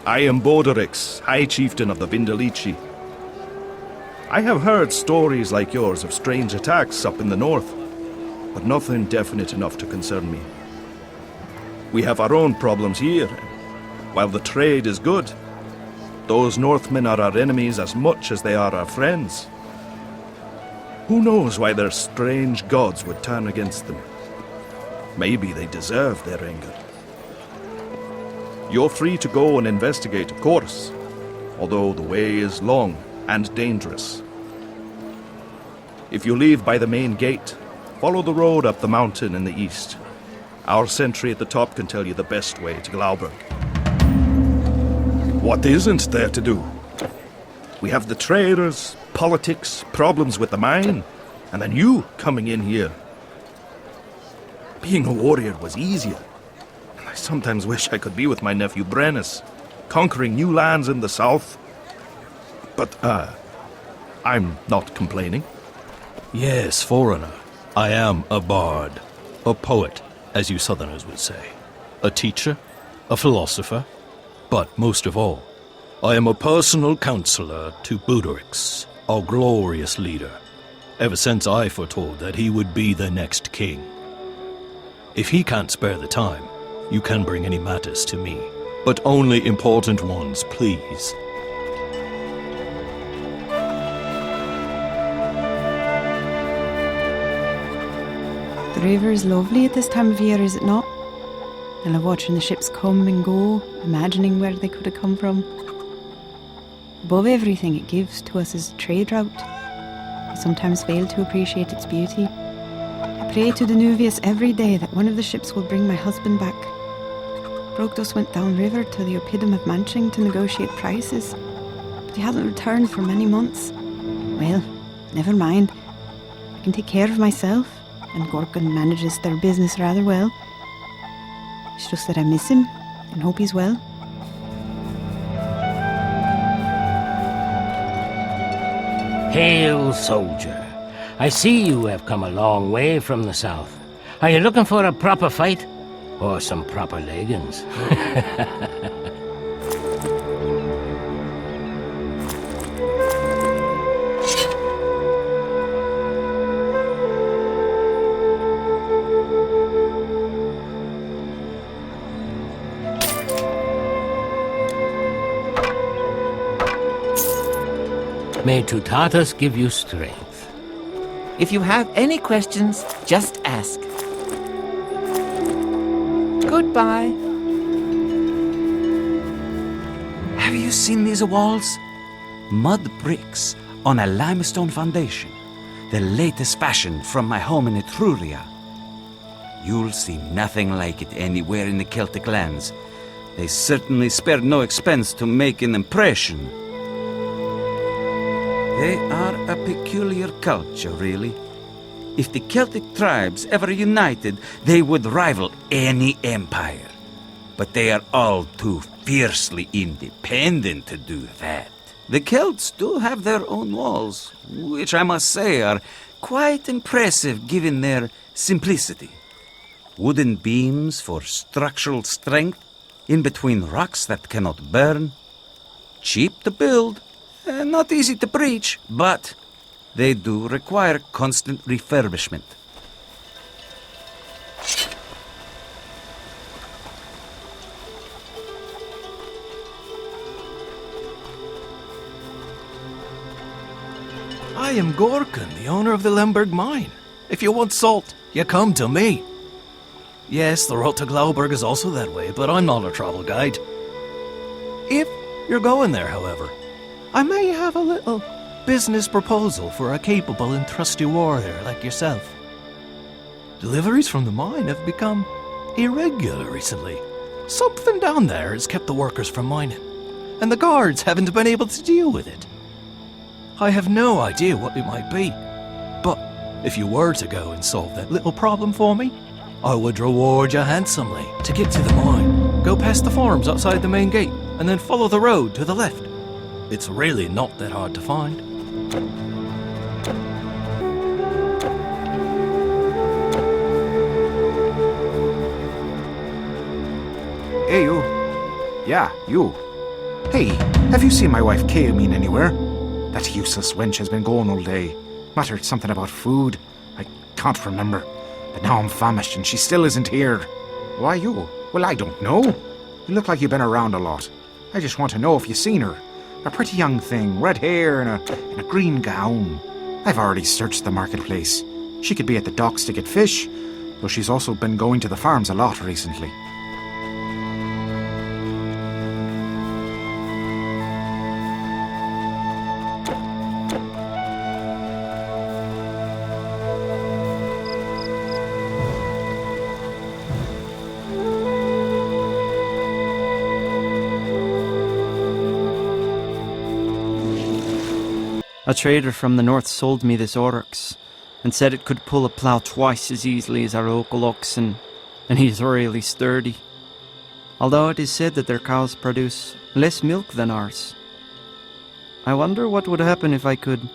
I am Bodorix, High Chieftain of the Vindelici. I have heard stories like yours of strange attacks up in the north, but nothing definite enough to concern me. We have our own problems here. While the trade is good, those Northmen are our enemies as much as they are our friends. Who knows why their strange gods would turn against them? Maybe they deserve their anger. You're free to go and investigate, of course, although the way is long and dangerous. If you leave by the main gate, follow the road up the mountain in the east. Our sentry at the top can tell you the best way to Glauberg. What isn't there to do? We have the traders, politics, problems with the mine, and then you coming in here. Being a warrior was easier. I sometimes wish I could be with my nephew Brennus, conquering new lands in the south. But, I'm not complaining. Yes, foreigner. I am a bard, a poet, as you southerners would say. A teacher, a philosopher, but most of all, I am a personal counselor to Bodorix, our glorious leader, ever since I foretold that he would be the next king. If he can't spare the time, you can bring any matters to me, but only important ones, please. The river is lovely at this time of year, is it not? I love watching the ships come and go, imagining where they could have come from. Above everything it gives to us is a trade route. I sometimes fail to appreciate its beauty. I pray to Danuvius every day that one of the ships will bring my husband back. Brogdos went downriver to the Oppidum of Manching to negotiate prices, but he hasn't returned for many months. Well, never mind. I can take care of myself, and Gorkun manages their business rather well. It's just that I miss him and hope he's well. Hail, soldier. I see you have come a long way from the south. Are you looking for a proper fight? Or some proper leggings? May Tutatus give you strength. If you have any questions, just ask. Goodbye. Have you seen these walls? Mud bricks on a limestone foundation. The latest fashion from my home in Etruria. You'll see nothing like it anywhere in the Celtic lands. They certainly spared no expense to make an impression. They are a peculiar culture, really. If the Celtic tribes ever united, they would rival any empire. But they are all too fiercely independent to do that. The Celts do have their own walls, which I must say are quite impressive given their simplicity. Wooden beams for structural strength in between rocks that cannot burn. Cheap to build, not easy to breach, but they do require constant refurbishment. I am Gorkin, the owner of the Lemberg mine. If you want salt, you come to me. Yes, the road to Glauberg is also that way, but I'm not a travel guide. If you're going there, however, I may have a little business proposal for a capable and trusty warrior like yourself. Deliveries from the mine have become irregular recently. Something down there has kept the workers from mining, and the guards haven't been able to deal with it. I have no idea what it might be, but if you were to go and solve that little problem for me, I would reward you handsomely. To get to the mine, go past the farms outside the main gate, and then follow the road to the left. It's really not that hard to find. Hey, you. Yeah, you. Hey, have you seen my wife Kaemin anywhere? That useless wench has been going all day. Muttered something about food. I can't remember. But now I'm famished and she still isn't here. Why you? Well, I don't know. You look like you've been around a lot. I just want to know if you've seen her. A pretty young thing, red hair and a green gown. I've already searched the marketplace. She could be at the docks to get fish, though she's also been going to the farms a lot recently. A trader from the north sold me this oryx, and said it could pull a plough twice as easily as our local oxen, and he's really sturdy. Although it is said that their cows produce less milk than ours. I wonder what would happen if I could,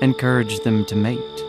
encourage them to mate.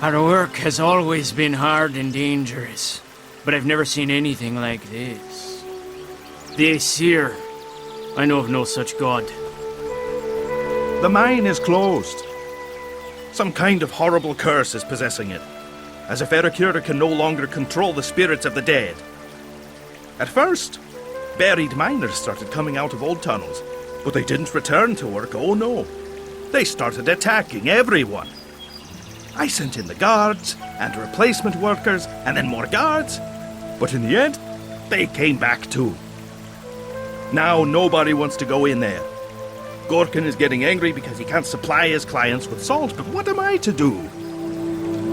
Our work has always been hard and dangerous, but I've never seen anything like this. The Aesir. I know of no such god. The mine is closed. Some kind of horrible curse is possessing it, as if Ericure can no longer control the spirits of the dead. At first, buried miners started coming out of old tunnels, but they didn't return to work, oh no. They started attacking everyone. I sent in the guards, and replacement workers, and then more guards, but in the end, they came back too. Now nobody wants to go in there. Gorkin is getting angry because he can't supply his clients with salt, but what am I to do?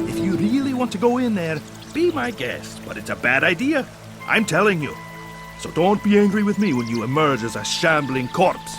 If you really want to go in there, be my guest, but it's a bad idea. I'm telling you. So don't be angry with me when you emerge as a shambling corpse.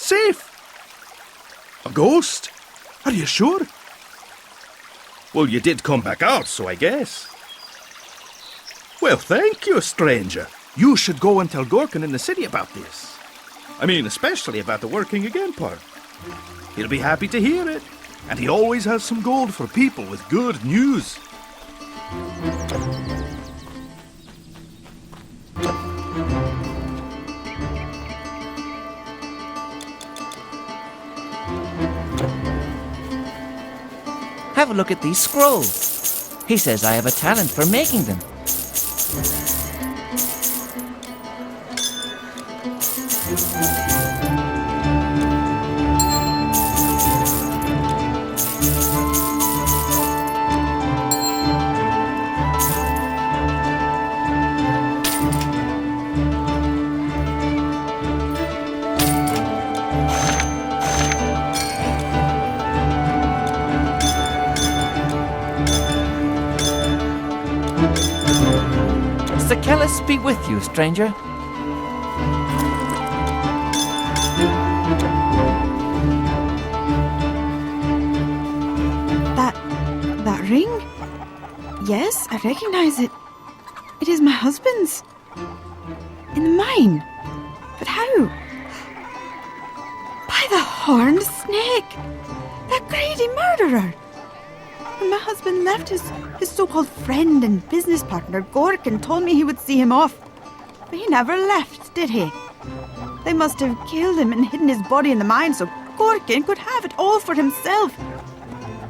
Safe? A ghost? Are you sure? Well, you did come back out, so I guess. Well, thank you, stranger. You should go and tell Gorkin in the city about this. I mean, especially about the working again part. He'll be happy to hear it. And he always has some gold for people with good news. Have a look at these scrolls. He says I have a talent for making them. Kellis be with you, stranger. That ring? Yes, I recognize it. It is my husband's. In the mine. But how? By the horned snake! That greedy murderer! When my husband left, his so-called friend and business partner, Gorkin, told me he would see him off. But he never left, did he? They must have killed him and hidden his body in the mine so Gorkin could have it all for himself.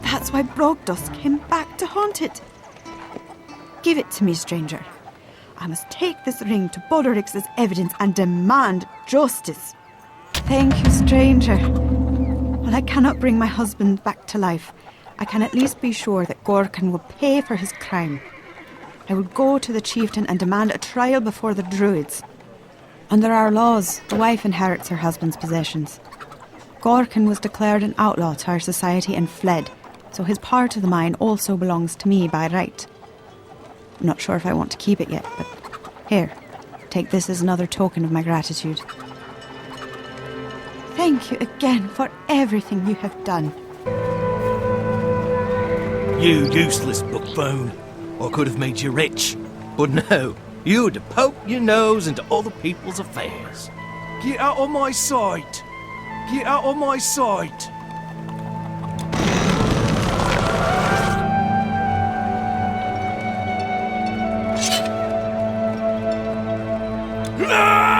That's why Brogdus came back to haunt it. Give it to me, stranger. I must take this ring to Bodorix as evidence and demand justice. Thank you, stranger. Well, I cannot bring my husband back to life. I can at least be sure that Gorkin will pay for his crime. I will go to the chieftain and demand a trial before the druids. Under our laws, the wife inherits her husband's possessions. Gorkin was declared an outlaw to our society and fled, so his part of the mine also belongs to me by right. I'm not sure if I want to keep it yet, but here, take this as another token of my gratitude. Thank you again for everything you have done. You useless buffoon. I could have made you rich. But no, you had to poke your nose into other people's affairs. Get out of my sight! Get out of my sight! Ah!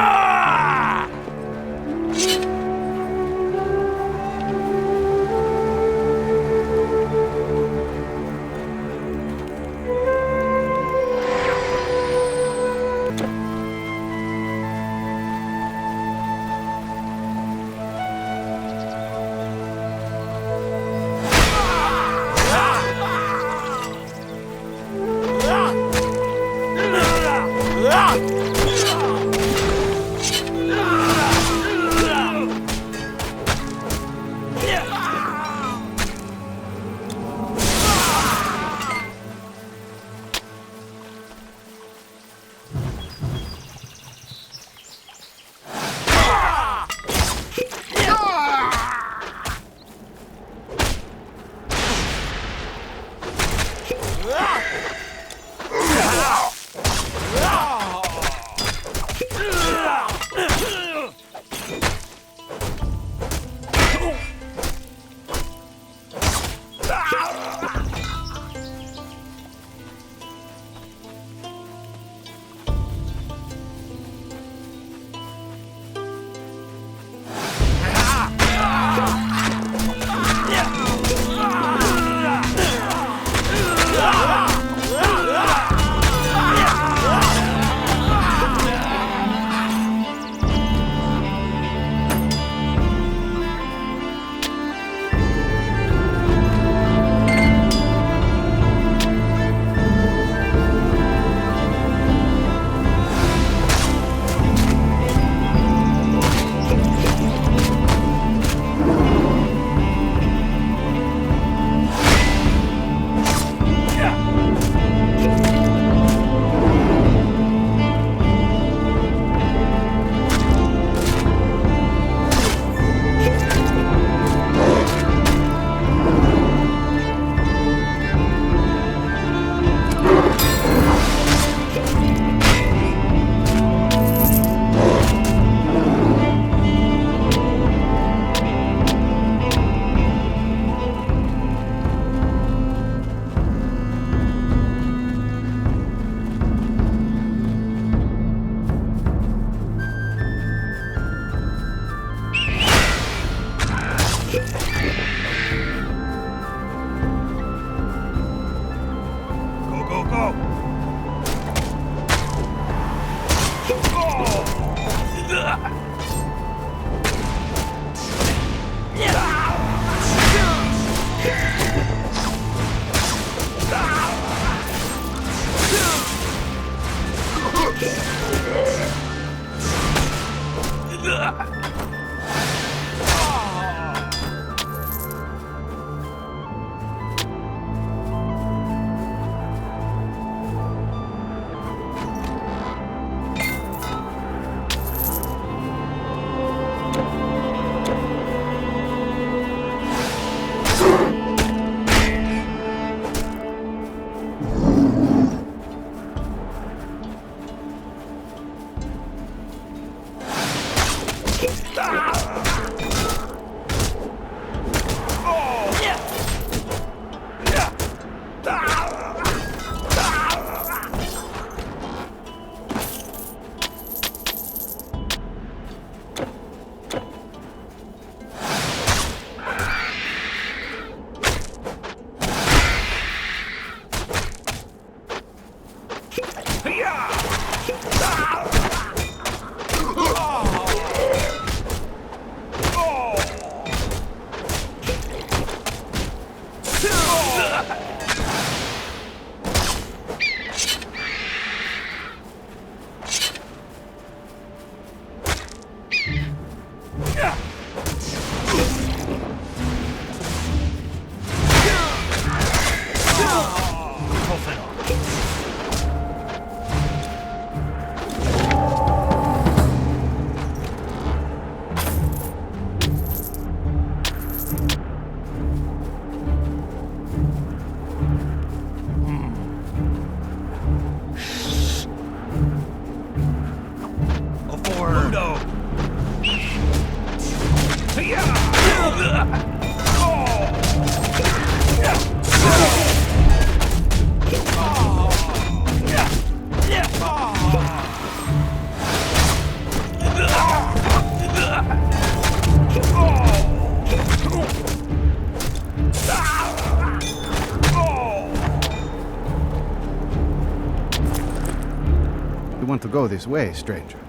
You want to go this way, stranger.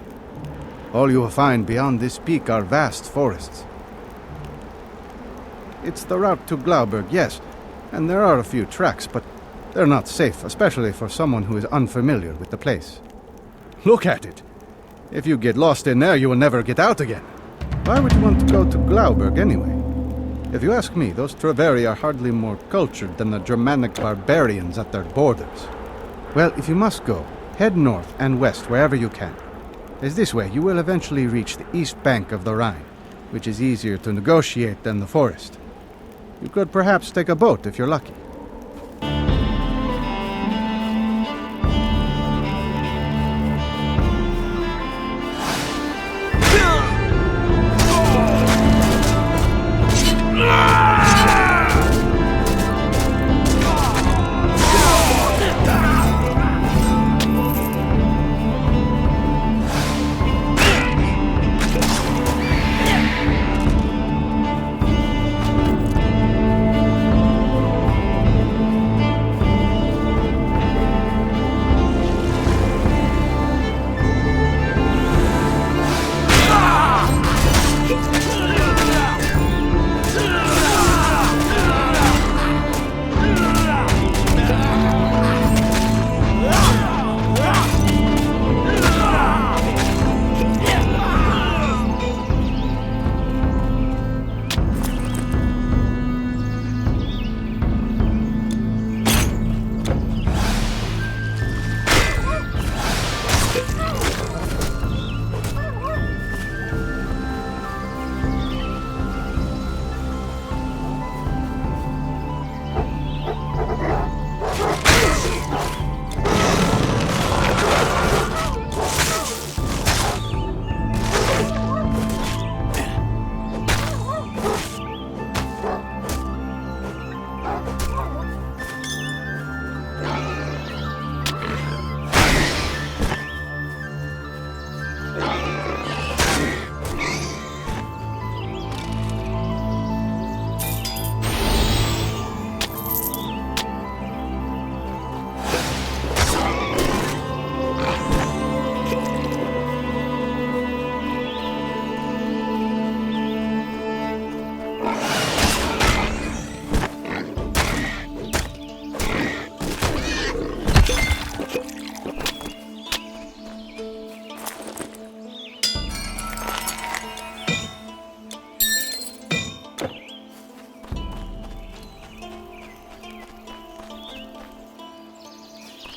All you will find beyond this peak are vast forests. It's the route to Glauberg, yes, and there are a few tracks, but they're not safe, especially for someone who is unfamiliar with the place. Look at it! If you get lost in there, you will never get out again. Why would you want to go to Glauberg anyway? If you ask me, those Treveri are hardly more cultured than the Germanic barbarians at their borders. Well, if you must go, head north and west wherever you can. As this way, you will eventually reach the east bank of the Rhine, which is easier to negotiate than the forest. You could perhaps take a boat if you're lucky.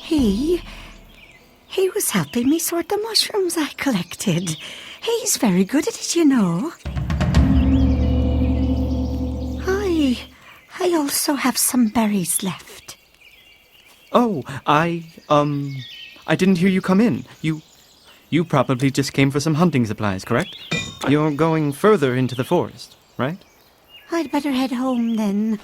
He was helping me sort the mushrooms I collected. He's very good at it, you know. I also have some berries left. Oh, I didn't hear you come in. You probably just came for some hunting supplies, correct? You're going further into the forest, right? I'd better head home then.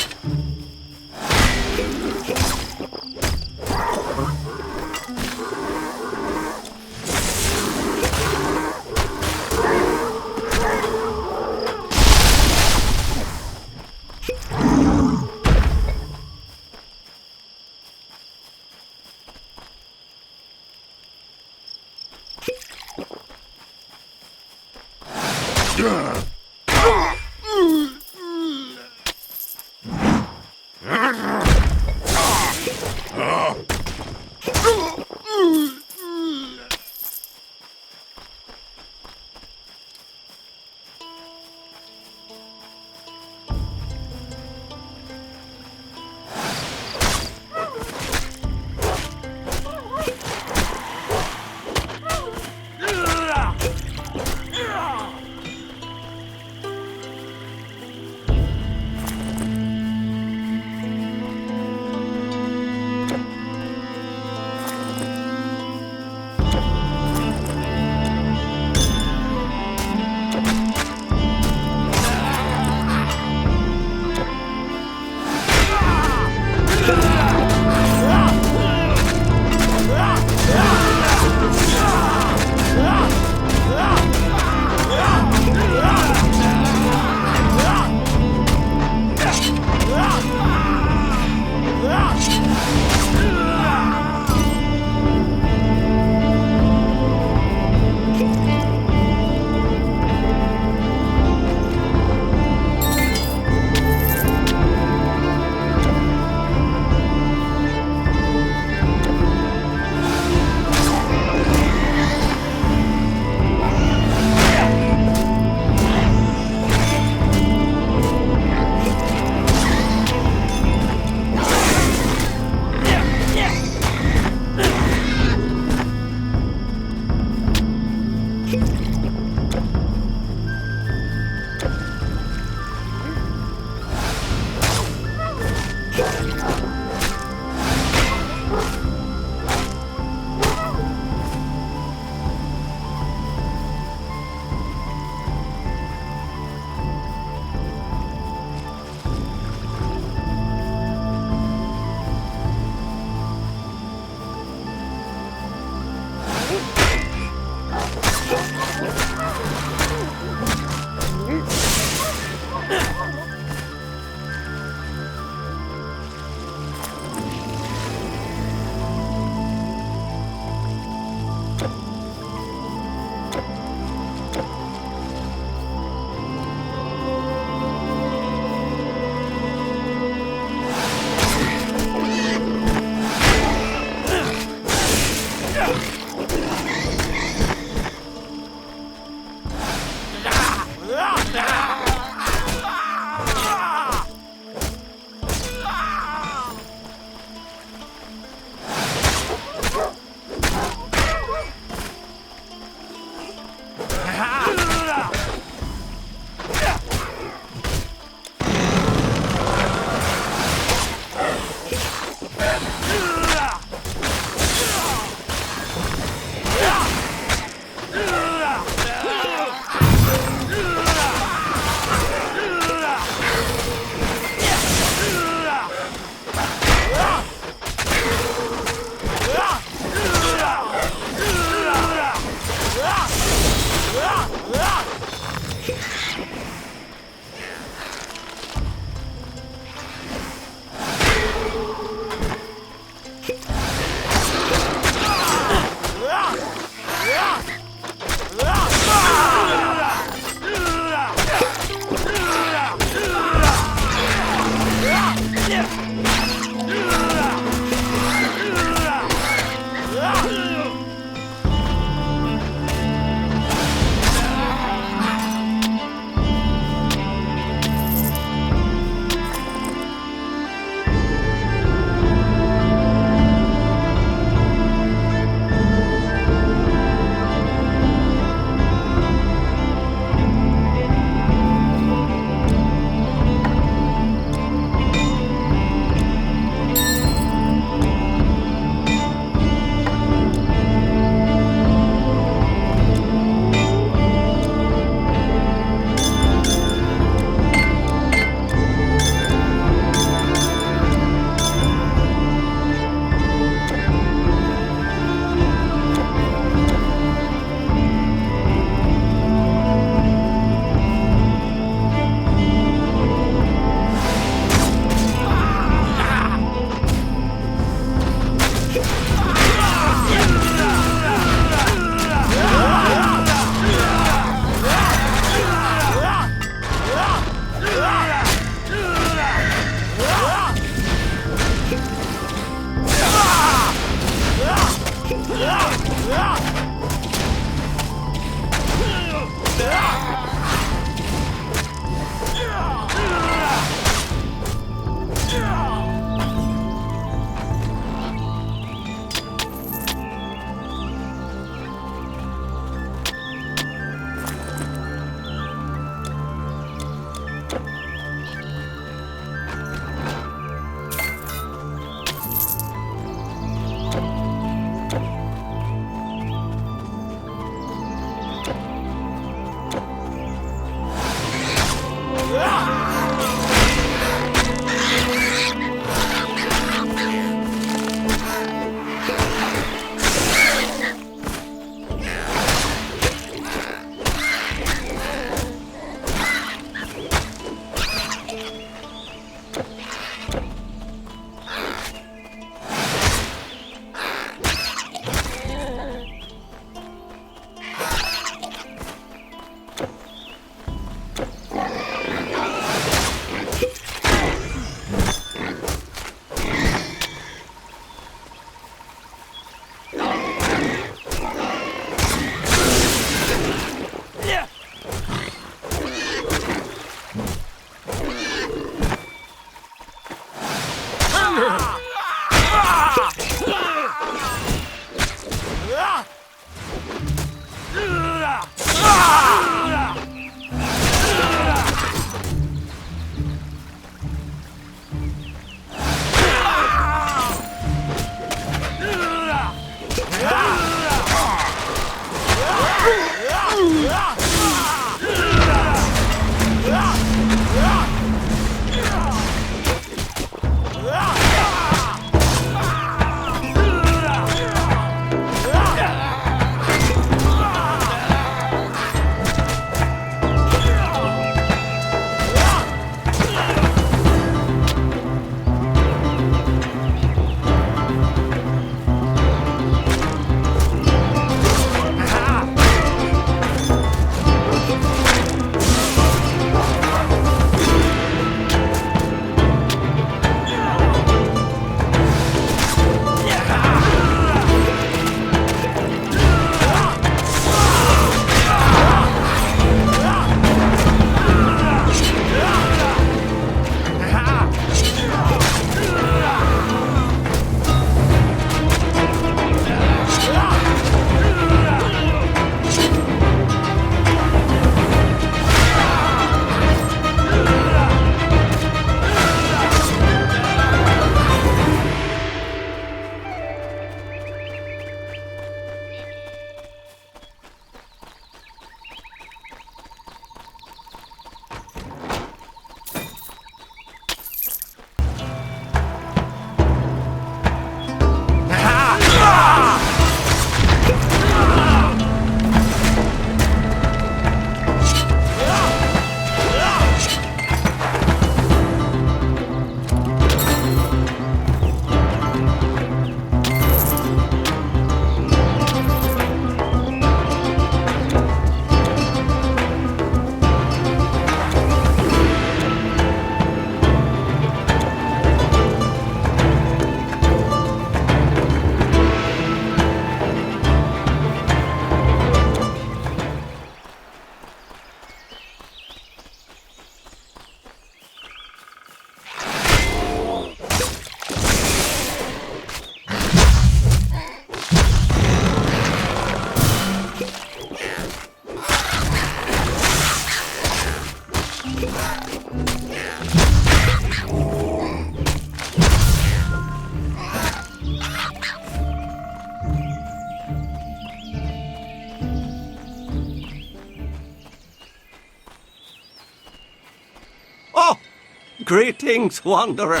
Greetings, wanderer.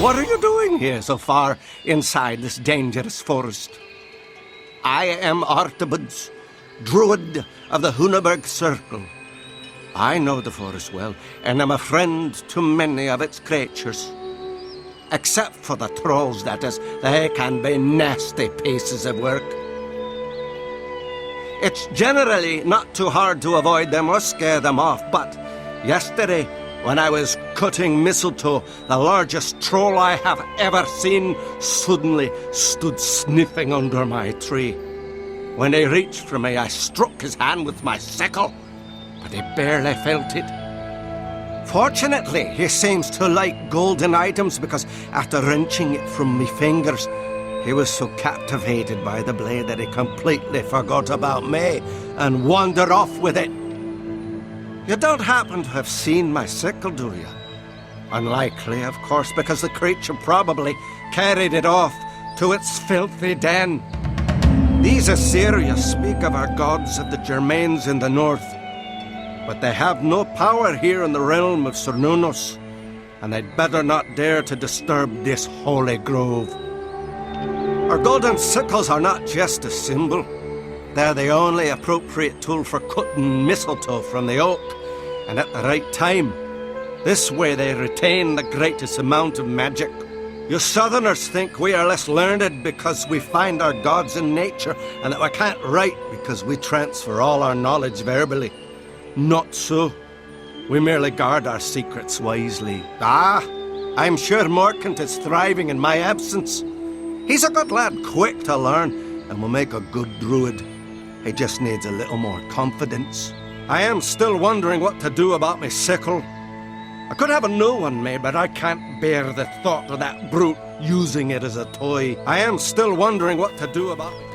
What are you doing here so far inside this dangerous forest? I am Artabuds, druid of the Hunaberg Circle. I know the forest well, and am a friend to many of its creatures. Except for the trolls, that is. They can be nasty pieces of work. It's generally not too hard to avoid them or scare them off, but yesterday, when I was cutting mistletoe, the largest troll I have ever seen suddenly stood sniffing under my tree. When he reached for me, I struck his hand with my sickle, but he barely felt it. Fortunately, he seems to like golden items because after wrenching it from me fingers, he was so captivated by the blade that he completely forgot about me and wandered off with it. You don't happen to have seen my sickle, do you? Unlikely, of course, because the creature probably carried it off to its filthy den. These Assyrians speak of our gods of the Germains in the north, but they have no power here in the realm of Cernunnos, and they'd better not dare to disturb this holy grove. Our golden sickles are not just a symbol. They're the only appropriate tool for cutting mistletoe from the oak, and at the right time. This way they retain the greatest amount of magic. You southerners think we are less learned because we find our gods in nature, and that we can't write because we transfer all our knowledge verbally. Not so. We merely guard our secrets wisely. I'm sure Morkant is thriving in my absence. He's a good lad, quick to learn, and will make a good druid. He just needs a little more confidence. I am still wondering what to do about my sickle. I could have a new one made, but I can't bear the thought of that brute using it as a toy. I am still wondering what to do about it.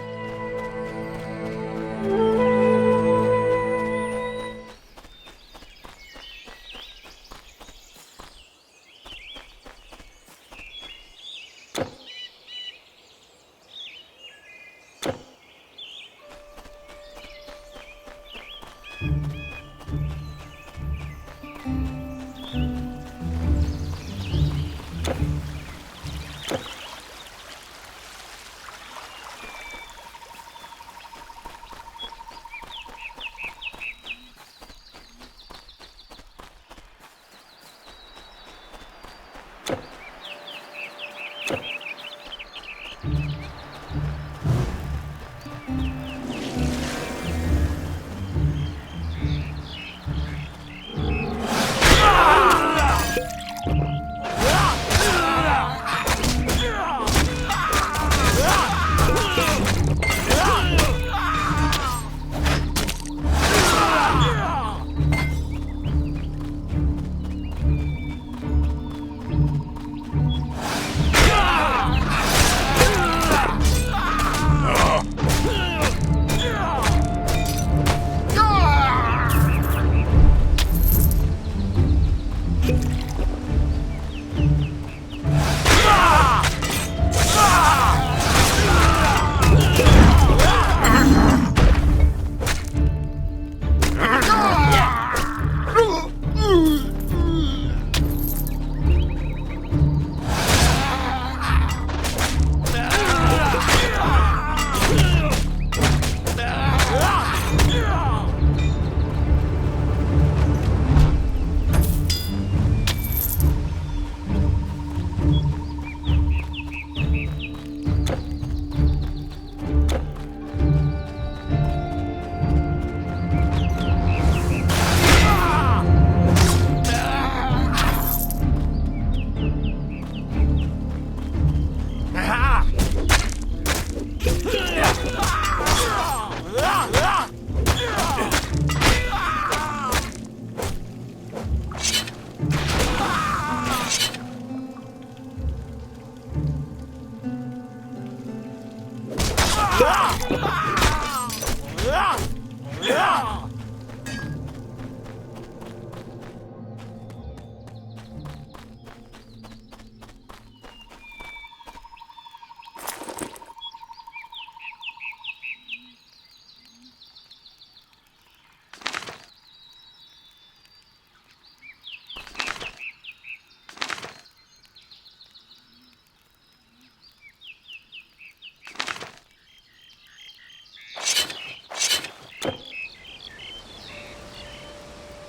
Yeah!